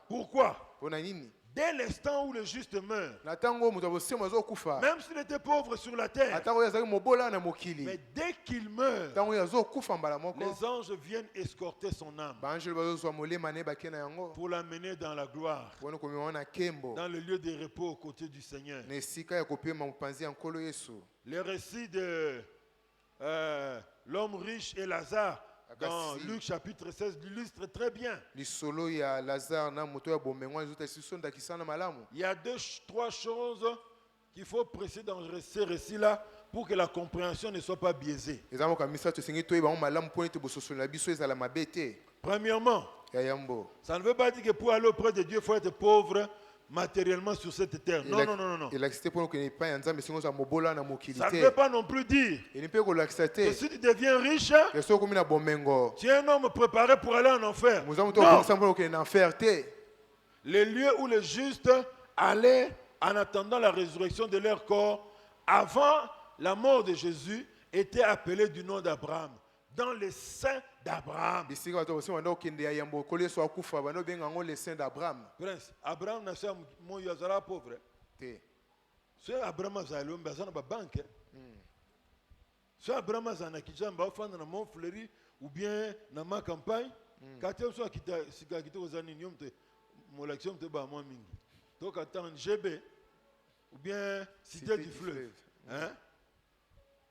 Pourquoi? Dès l'instant où le juste meurt, même s'il était pauvre sur la terre, mais dès qu'il meurt, les anges viennent escorter son âme pour l'amener dans la gloire, dans le lieu de repos aux côtés du Seigneur. Le récit de l'homme riche et Lazare dans Luc chapitre 16 l'illustre très bien. Il y a trois choses qu'il faut préciser dans ces récits-là pour que la compréhension ne soit pas biaisée. Premièrement, ça ne veut pas dire que pour aller auprès de Dieu, il faut être pauvre matériellement sur cette terre. Non. Ça ne veut pas non plus dire que si tu deviens riche, tu es un homme préparé pour aller en enfer. Non. Les lieux où les justes allaient en attendant la résurrection de leur corps, avant la mort de Jésus, étaient appelés du nom d'Abraham. Dans les saints d'Abraham. Prince, Abraham n'a pas mon pauvre. Si Abraham a zalé, on a une banque. Si Abraham a zalé, on a une mon fleury ou bien dans ma campagne. Quand tu as quitté aux années, mon action te bat moins mingi. Donc attends GB ou bien cité du fleuve.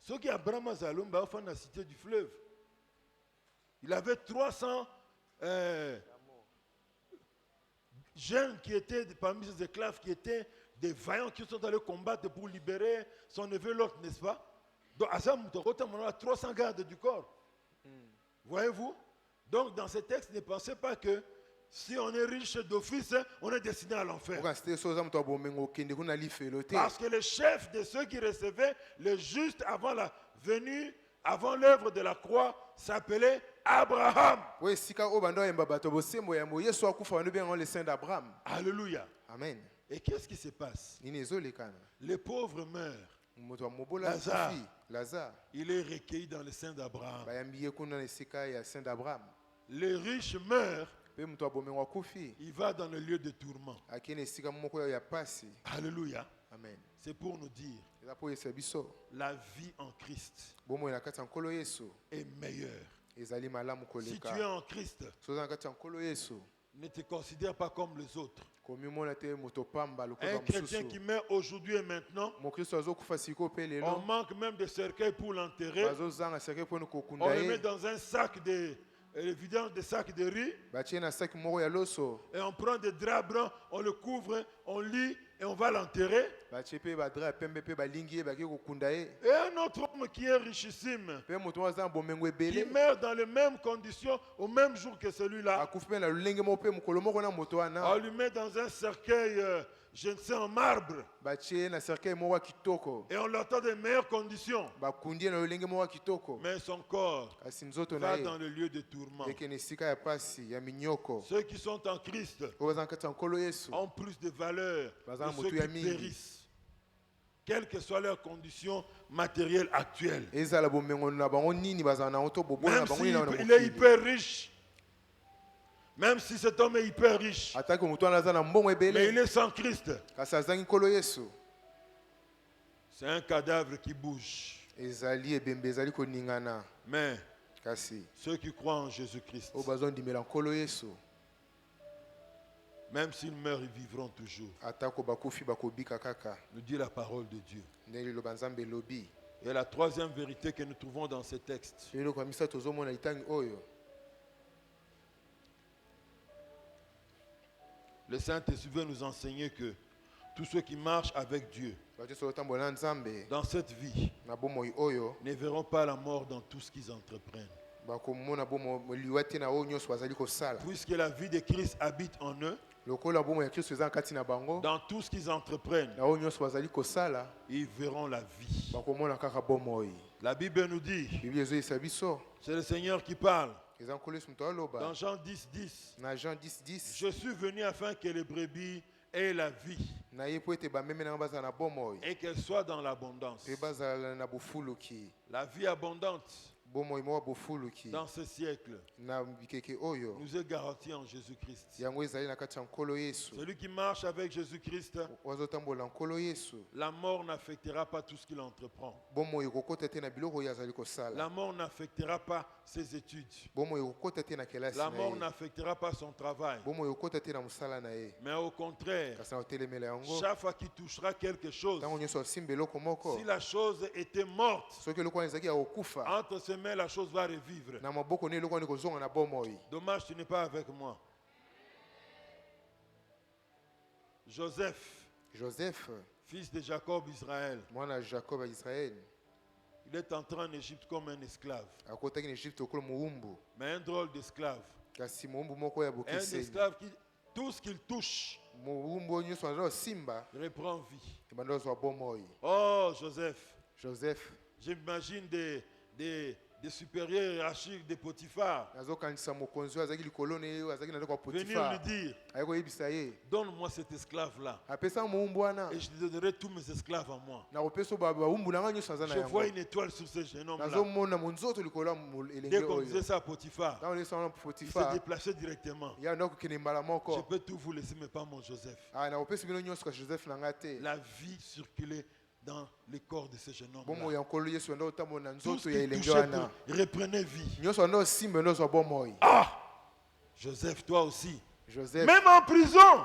Ce qui Abraham a zalé, on a une la cité du fleuve. Il avait 300 jeunes qui étaient parmi ses esclaves, qui étaient des vaillants qui sont allés combattre pour libérer son neveu Lot, n'est-ce pas? Donc, à ça, on a 300 gardes du corps. Voyez-vous? Donc, dans ce texte, ne pensez pas que si on est riche d'office, on est destiné à l'enfer. Parce que le chef de ceux qui recevaient le juste avant la venue, avant l'œuvre de la croix, s'appelait Abraham. Alléluia. Amen. Et qu'est-ce qui se passe? Les pauvres meurent. Lazare, il est recueilli dans le sein d'Abraham. Les riches meurent. Il va dans le lieu de tourment. Alléluia. Amen. C'est pour nous dire la vie en Christ est meilleure. Si tu es en Christ, ne te considère pas comme les autres. Un chrétien qui meurt aujourd'hui et maintenant, on manque même de cercueil pour l'enterrer. On le met dans un sac de vidange de sacs de riz. Et on prend des draps blancs, on le couvre, on lit et on va l'enterrer. Et un autre homme qui est richissime, qui meurt dans les mêmes conditions au même jour que celui-là. On lui met dans un cercueil, je ne sais, en marbre. Et on l'attend des meilleures conditions. Mais son corps va dans le lieu de tourment. Ceux qui sont en Christ ont plus de valeur que ceux qui périssent, quelles que soient leurs conditions matérielles actuelles. Même s'il est hyper riche, même si cet homme est hyper riche, mais il est sans Christ, c'est un cadavre qui bouge. Mais ceux qui croient en Jésus-Christ, même s'ils meurent, ils vivront toujours. Nous dit la parole de Dieu. Et la troisième vérité que nous trouvons dans ce texte, le Saint-Esprit veut nous enseigner que tous ceux qui marchent avec Dieu dans cette vie ne verront pas la mort dans tout ce qu'ils entreprennent. Puisque la vie de Christ habite en eux, dans tout ce qu'ils entreprennent, ils verront la vie. La Bible nous dit, c'est le Seigneur qui parle. Dans Jean 10, je suis venu afin que les brebis aient la vie et qu'elles soient dans l'abondance. La vie abondante dans ce siècle nous est garanti en Jésus-Christ. Celui qui marche avec Jésus-Christ, la mort n'affectera pas tout ce qu'il entreprend. La mort n'affectera pas ses études. La mort n'affectera pas son travail. Mais au contraire, chaque fois qu'il touchera quelque chose, si la chose était morte, entre ses mains, la chose va revivre. Dommage, tu n'es pas avec moi. Joseph, fils de Jacob, Israël, il est entré en Égypte comme un esclave. Mais un drôle d'esclave. Un esclave qui, tout ce qu'il touche, reprend vie. Oh, Joseph, j'imagine des supérieurs hiérarchiques de Potiphar venir lui dire, donne-moi cet esclave-là et je te donnerai tous mes esclaves à moi. Je vois une étoile sur ce jeune homme-là. Dès qu'on disait ça à Potiphar, il s'est déplacé directement. Je peux tout vous laisser, mais pas mon Joseph. La vie circulait dans le corps de ce jeune homme-là. Tout ce qui touchait, reprenait vie. Ah! Joseph, toi aussi. Même en prison.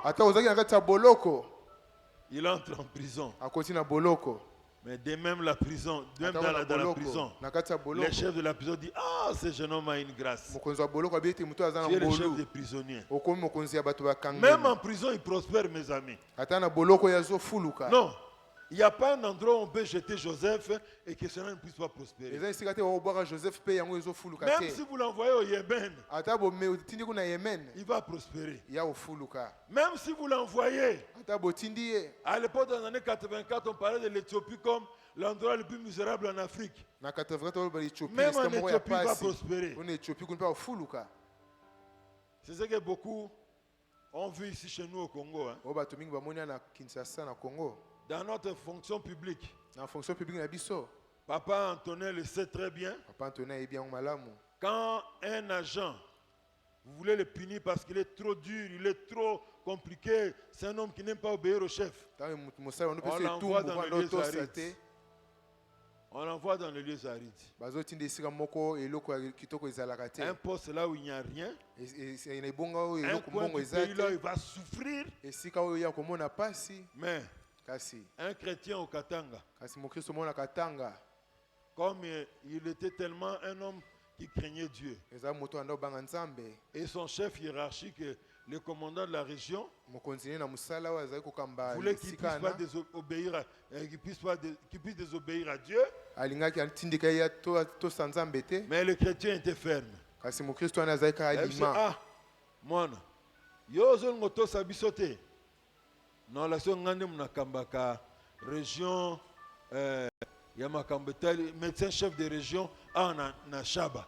Il entre en prison. Mais dès même la prison, même dans la prison, le chef de la prison dit, ah, ce jeune homme a une grâce. Tu es le chef des prisonniers. Même en prison, il prospère, mes amis. Non. Il n'y a pas un endroit où on peut jeter Joseph et que cela ne puisse pas prospérer. Même si vous l'envoyez au Yémen, il va prospérer. Même si vous l'envoyez, à l'époque dans les années 84, on parlait de l'Éthiopie comme l'endroit le plus misérable en Afrique. Même en Éthiopie, il va prospérer. C'est ce que beaucoup ont vu ici chez nous au Congo. Dans notre fonction publique, Papa Antonin le sait très bien. Quand un agent, vous voulez le punir parce qu'il est trop dur, il est trop compliqué, c'est un homme qui n'aime pas obéir au chef, on l'envoie dans les lieux arides. Un poste là où il n'y a rien, un coin du pays là où il va souffrir. Mais un chrétien au Katanga, comme il était tellement un homme qui craignait Dieu. Et son chef hiérarchique, le commandant de la région, voulait qu'il puisse désobéir à Dieu. Mais le chrétien était ferme. Il dit, ah, moi, yo zongo to sabisote. Non, la songande munakambaka région Yamakambetali, médecin chef de région na Shaba.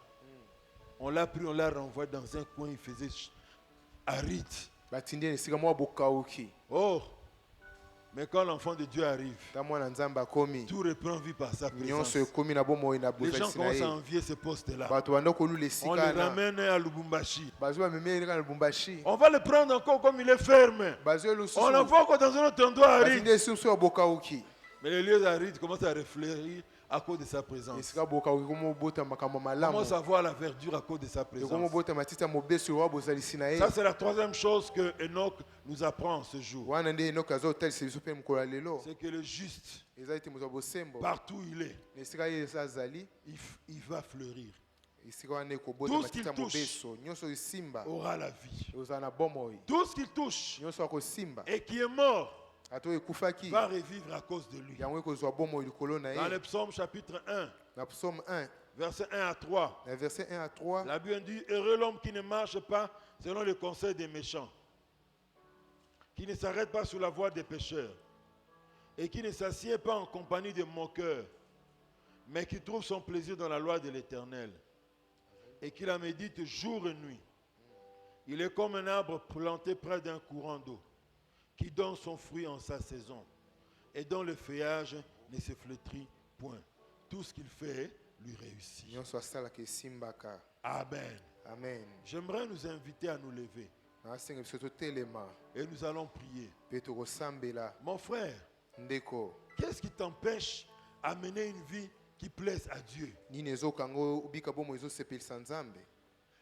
On l'a pris, on l'a renvoyé dans un coin, il faisait aride. Oh, mais quand l'enfant de Dieu arrive, tout reprend vie par sa présence. Les gens commencent à envier ce poste-là. On le ramène à Lubumbashi. On va le prendre encore comme il est ferme. On l'envoie encore dans un autre endroit aride. Mais les lieux arides commencent à réfléchir à cause de sa présence. Commence à voir la verdure à cause de sa présence. Ça, c'est la troisième chose que Enoch nous apprend ce jour. C'est que le juste, partout où il est, il va fleurir. Tout ce qu'il touche aura la vie. Tout ce qu'il touche et qui est mort va revivre à cause de lui. Dans le psaume chapitre 1, verset 1 à 3, la Bible dit, heureux l'homme qui ne marche pas selon le conseil des méchants, qui ne s'arrête pas sur la voie des pécheurs, et qui ne s'assied pas en compagnie des moqueurs, mais qui trouve son plaisir dans la loi de l'Éternel, et qui la médite jour et nuit. Il est comme un arbre planté près d'un courant d'eau, qui donne son fruit en sa saison, et dont le feuillage ne se flétrit point. Tout ce qu'il fait lui réussit. Amen. Amen. J'aimerais nous inviter à nous lever. Et nous allons prier. Mon frère, qu'est-ce qui t'empêche à mener une vie qui plaise à Dieu?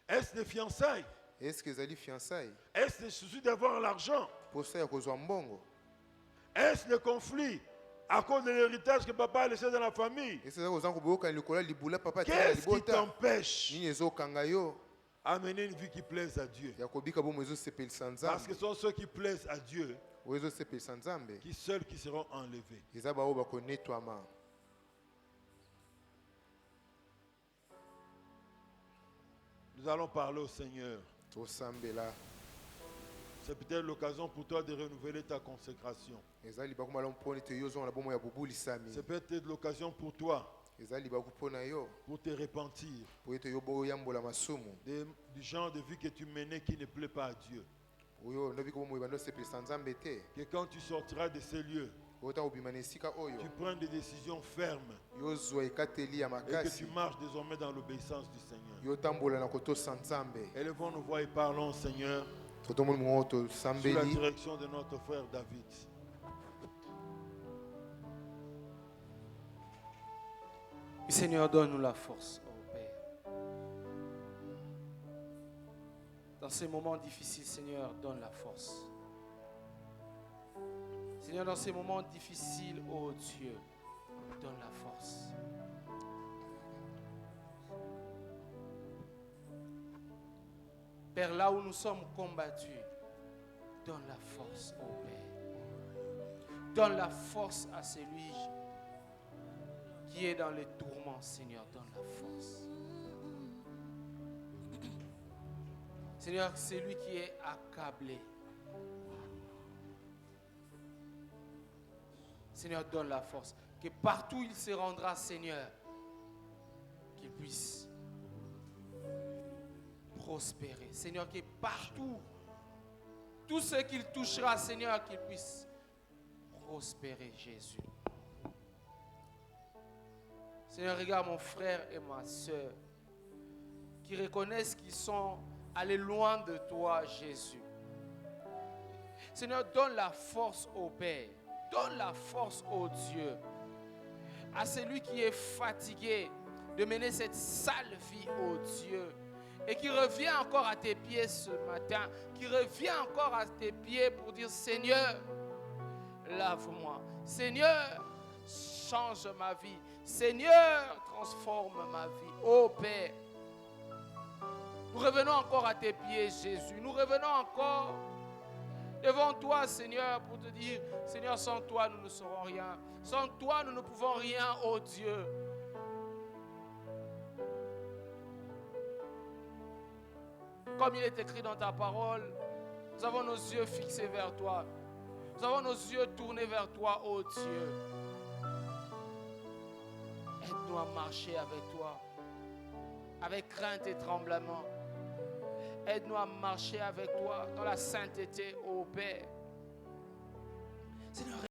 Est-ce les fiançailles? Est-ce le souci d'avoir l'argent? Est-ce le conflit à cause de l'héritage que papa a laissé dans la famille? Qu'est-ce qui t'empêche à mener une vie qui plaise à Dieu? Parce que ce sont ceux qui plaisent à Dieu qui seuls qui seront enlevés. Nous allons parler au Seigneur. C'est peut-être l'occasion pour toi de renouveler ta consécration. C'est peut-être l'occasion pour toi pour te repentir du genre de vie que tu menais qui ne plaît pas à Dieu. Que quand tu sortiras de ces lieux, tu prends des décisions fermes et que tu marches désormais dans l'obéissance du Seigneur. Élevons nos voix et parlons au Seigneur sous la direction de notre frère David. Seigneur, donne-nous la force, oh Père. Dans ces moments difficiles, Seigneur, donne la force. Seigneur, dans ces moments difficiles, oh Dieu, donne la force. Père, là où nous sommes combattus, donne la force, oh Père. Donne la force à celui qui est dans les tourments, Seigneur, donne la force. Seigneur, celui qui est accablé, Seigneur, donne la force. Que partout il se rendra, Seigneur, qu'il puisse prospérer. Seigneur, que partout, tout ce qu'il touchera, Seigneur, qu'il puisse prospérer, Jésus. Seigneur, regarde mon frère et ma soeur qui reconnaissent qu'ils sont allés loin de toi, Jésus. Seigneur, donne la force au Père. Donne la force au Dieu. À celui qui est fatigué de mener cette sale vie, au Dieu, et qui revient encore à tes pieds ce matin, qui revient encore à tes pieds pour dire, Seigneur, lave-moi. Seigneur, change ma vie. Seigneur, transforme ma vie. Oh Père, Nous revenons encore à tes pieds, Jésus. Nous revenons encore devant toi, Seigneur, pour te dire, Seigneur, sans toi, nous ne serons rien. Sans toi, nous ne pouvons rien, ô Dieu. Comme il est écrit dans ta parole, nous avons nos yeux fixés vers toi. Nous avons nos yeux tournés vers toi, ô Dieu. Aide-nous à marcher avec toi, avec crainte et tremblement. Aide-nous à marcher avec toi dans la sainteté, ô Père. Seigneur,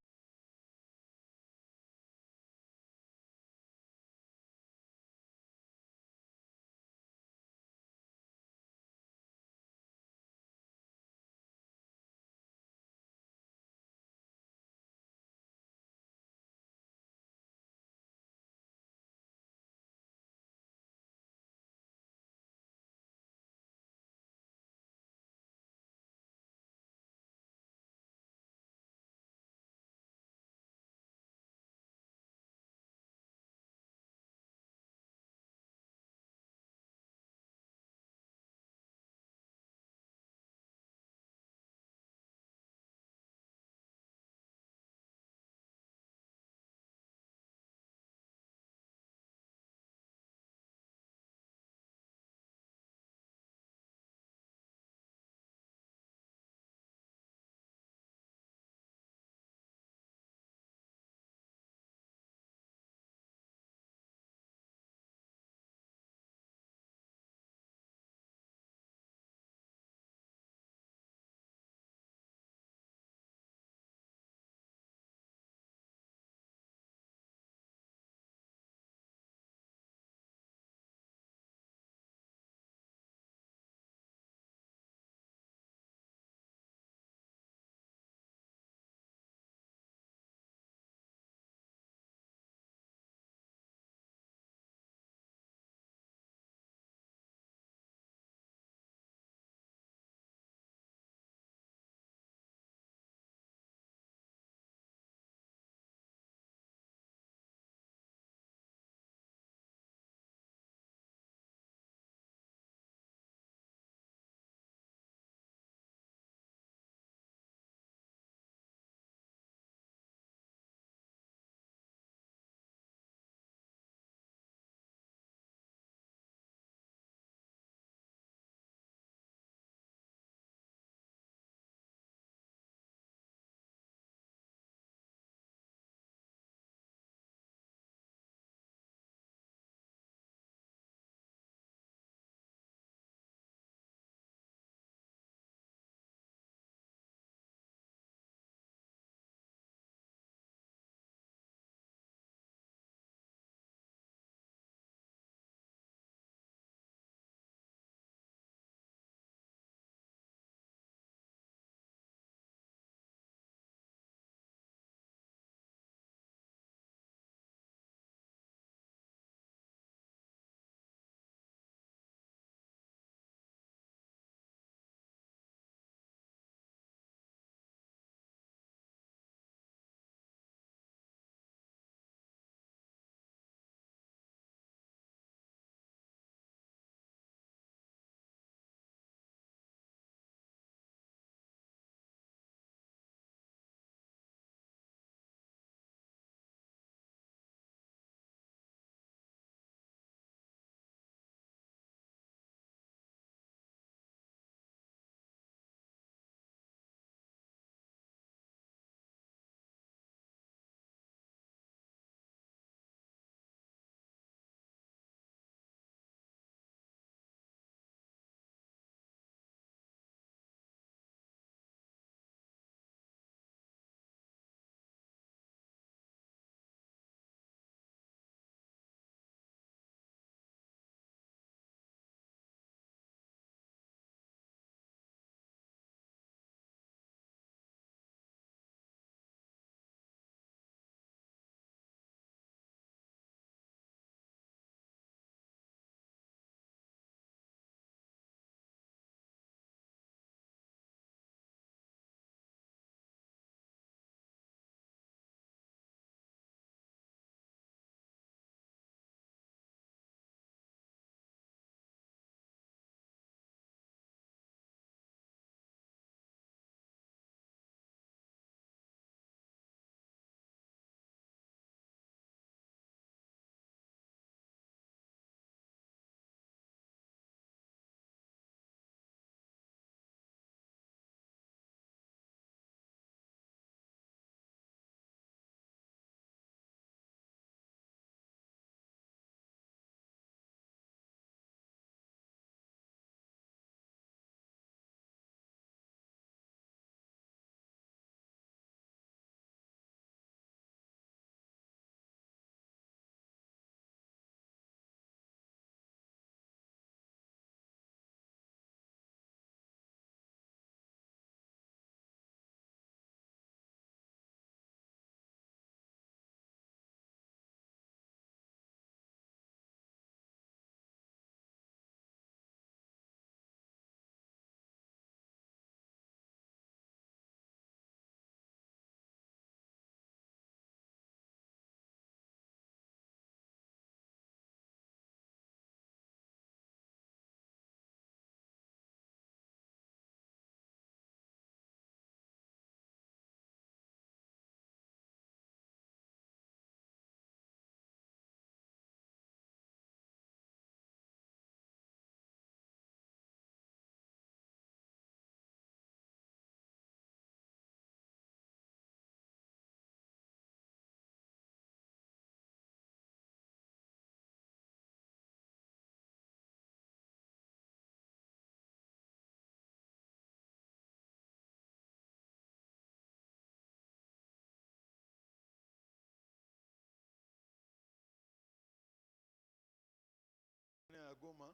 Goma,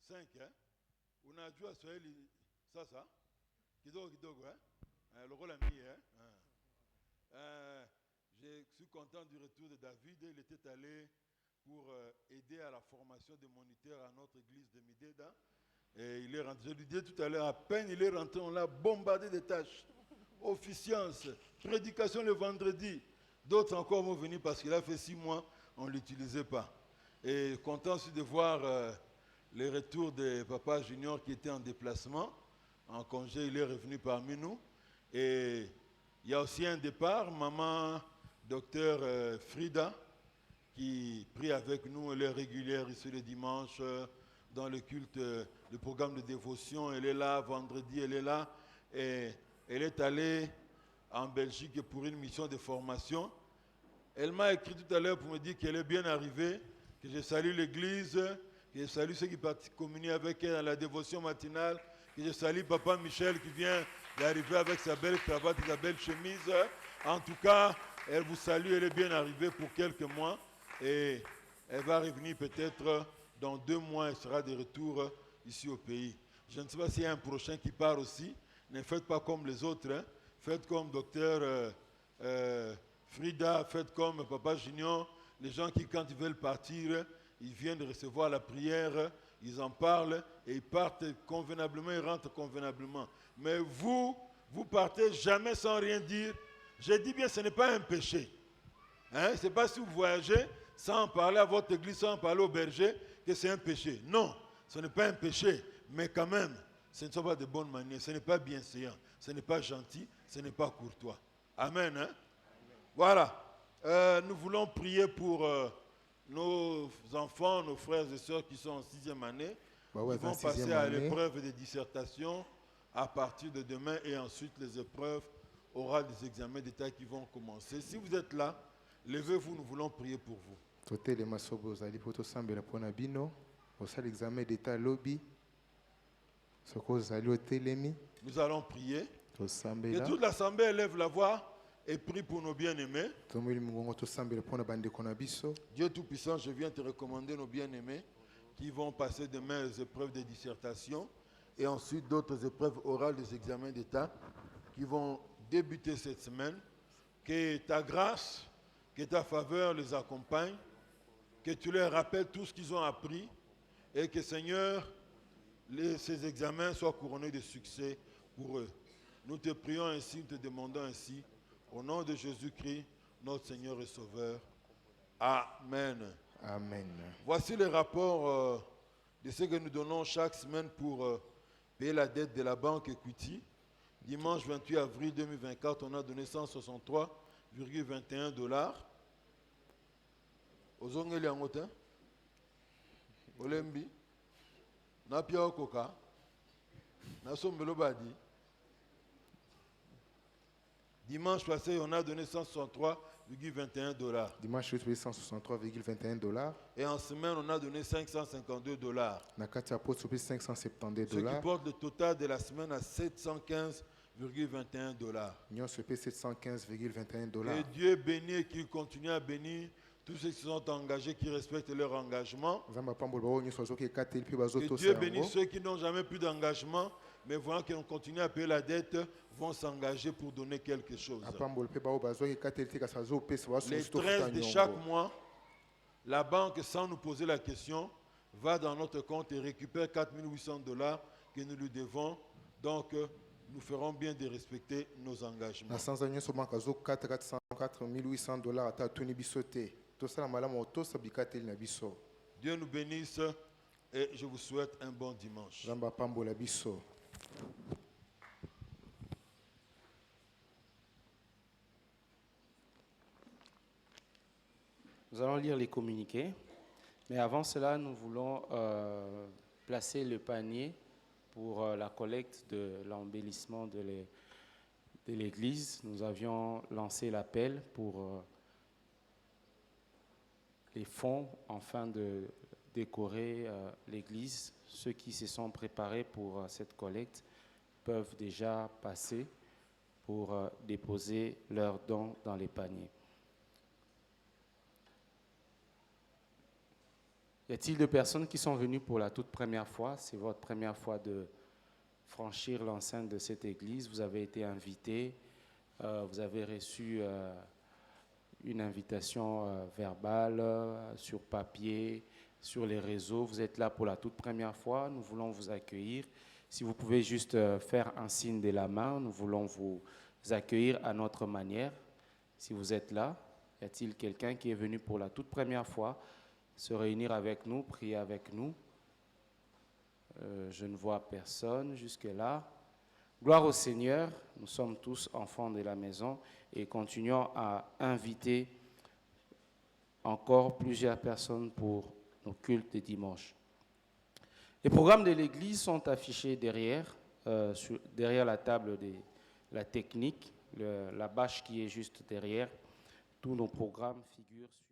5, hein. On a joué à Swahili, ça. Kidogo, hein. Le rôle ami, hein. Je suis content du retour de David. Il était allé pour aider à la formation des moniteurs à notre église de Mideda. Et il est rentré, je lui disais tout à l'heure, à peine il est rentré, on l'a bombardé de tâches. Officiance, prédication le vendredi. D'autres encore vont venir parce qu'il a fait 6 mois, on ne l'utilisait pas. Et content aussi de voir les retours de Papa Junior qui était en déplacement. En congé, il est revenu parmi nous. Et il y a aussi un départ, maman docteur Frida, qui prie avec nous, elle est régulière ici le dimanche dans le culte, le programme de dévotion. Elle est là, vendredi, elle est là. Et elle est allée en Belgique pour une mission de formation. Elle m'a écrit tout à l'heure pour me dire qu'elle est bien arrivée, que je salue l'église, que je salue ceux qui communient avec elle dans la dévotion matinale, que je salue Papa Michel qui vient d'arriver avec sa belle cravate et sa belle chemise. En tout cas, elle vous salue, elle est bien arrivée pour quelques mois et elle va revenir peut-être dans 2 mois, elle sera de retour ici au pays. Je ne sais pas s'il y a un prochain qui part aussi. Ne faites pas comme les autres, hein. Faites comme docteur Frida, faites comme Papa Junior. Les gens qui, quand ils veulent partir, ils viennent de recevoir la prière, ils en parlent et ils partent convenablement, ils rentrent convenablement. Mais vous partez jamais sans rien dire. Je dis bien, ce n'est pas un péché. Hein? Ce n'est pas si vous voyagez sans en parler à votre église, sans en parler au berger, que c'est un péché. Non, ce n'est pas un péché, mais quand même, ce ne sont pas de bonnes manières, ce n'est pas bienséant, ce n'est pas gentil, ce n'est pas courtois. Amen. Hein? Voilà. Nous voulons prier pour nos enfants, nos frères et sœurs qui sont en 6e année. Ils vont passer à l'épreuve de dissertation à partir de demain et ensuite les épreuves orales des examens d'État qui vont commencer. Si vous êtes là, levez-vous, nous voulons prier pour vous. Nous allons prier. Que toute l'assemblée élève la voix et prie pour nos bien-aimés. Dieu Tout-Puissant, je viens te recommander nos bien-aimés qui vont passer demain les épreuves de dissertation et ensuite d'autres épreuves orales des examens d'État qui vont débuter cette semaine. Que ta grâce, que ta faveur les accompagne, que tu leur rappelles tout ce qu'ils ont appris et que Seigneur, ces examens soient couronnés de succès pour eux. Nous te prions ainsi, nous te demandons ainsi, au nom de Jésus-Christ, notre Seigneur et Sauveur. Amen. Amen. Voici le rapport de ce que nous donnons chaque semaine pour payer la dette de la banque Equity. Dimanche 28 avril 2024, on a donné 163,21 $. Ozongeli angote, Olembi, Napia Okoka, Nasombelo Badi. Dimanche passé, on a donné 163,21 $. Dimanche, je 163,21 $. Et en semaine, on a donné 552 $. Nakati apôtre 572 $. Ce qui porte le total de la semaine à 715,21 $. 715,21 $. Et Dieu bénit et qu'il continue à bénir tous ceux qui sont engagés, qui respectent leur engagement. Que Dieu bénisse ceux qui n'ont jamais plus d'engagement, mais voyant qu'on continue à payer la dette, vont s'engager pour donner quelque chose. Les 13 de chaque mois, la banque, sans nous poser la question, va dans notre compte et récupère 4 800 $ que nous lui devons. Donc, nous ferons bien de respecter nos engagements. Dieu nous bénisse et je vous souhaite un bon dimanche. Nous allons lire les communiqués, mais avant cela, nous voulons placer le panier pour la collecte de l'embellissement de l'église. Nous avions lancé l'appel pour les fonds afin de décorer l'église. Ceux qui se sont préparés pour cette collecte peuvent déjà passer pour déposer leurs dons dans les paniers. Y a-t-il des personnes qui sont venues pour la toute première fois? C'est votre première fois de franchir l'enceinte de cette église. Vous avez été invité, vous avez reçu une invitation verbale sur papier, sur les réseaux. Vous êtes là pour la toute première fois. Nous voulons vous accueillir. Si vous pouvez juste faire un signe de la main, nous voulons vous accueillir à notre manière. Si vous êtes là, y a-t-il quelqu'un qui est venu pour la toute première fois se réunir avec nous, prier avec nous? Je ne vois personne jusque-là. Gloire au Seigneur, nous sommes tous enfants de la maison et continuons à inviter encore plusieurs personnes pour nos cultes de dimanche. Les programmes de l'Église sont affichés derrière, derrière la table de la technique, la bâche qui est juste derrière. Tous nos programmes figurent sur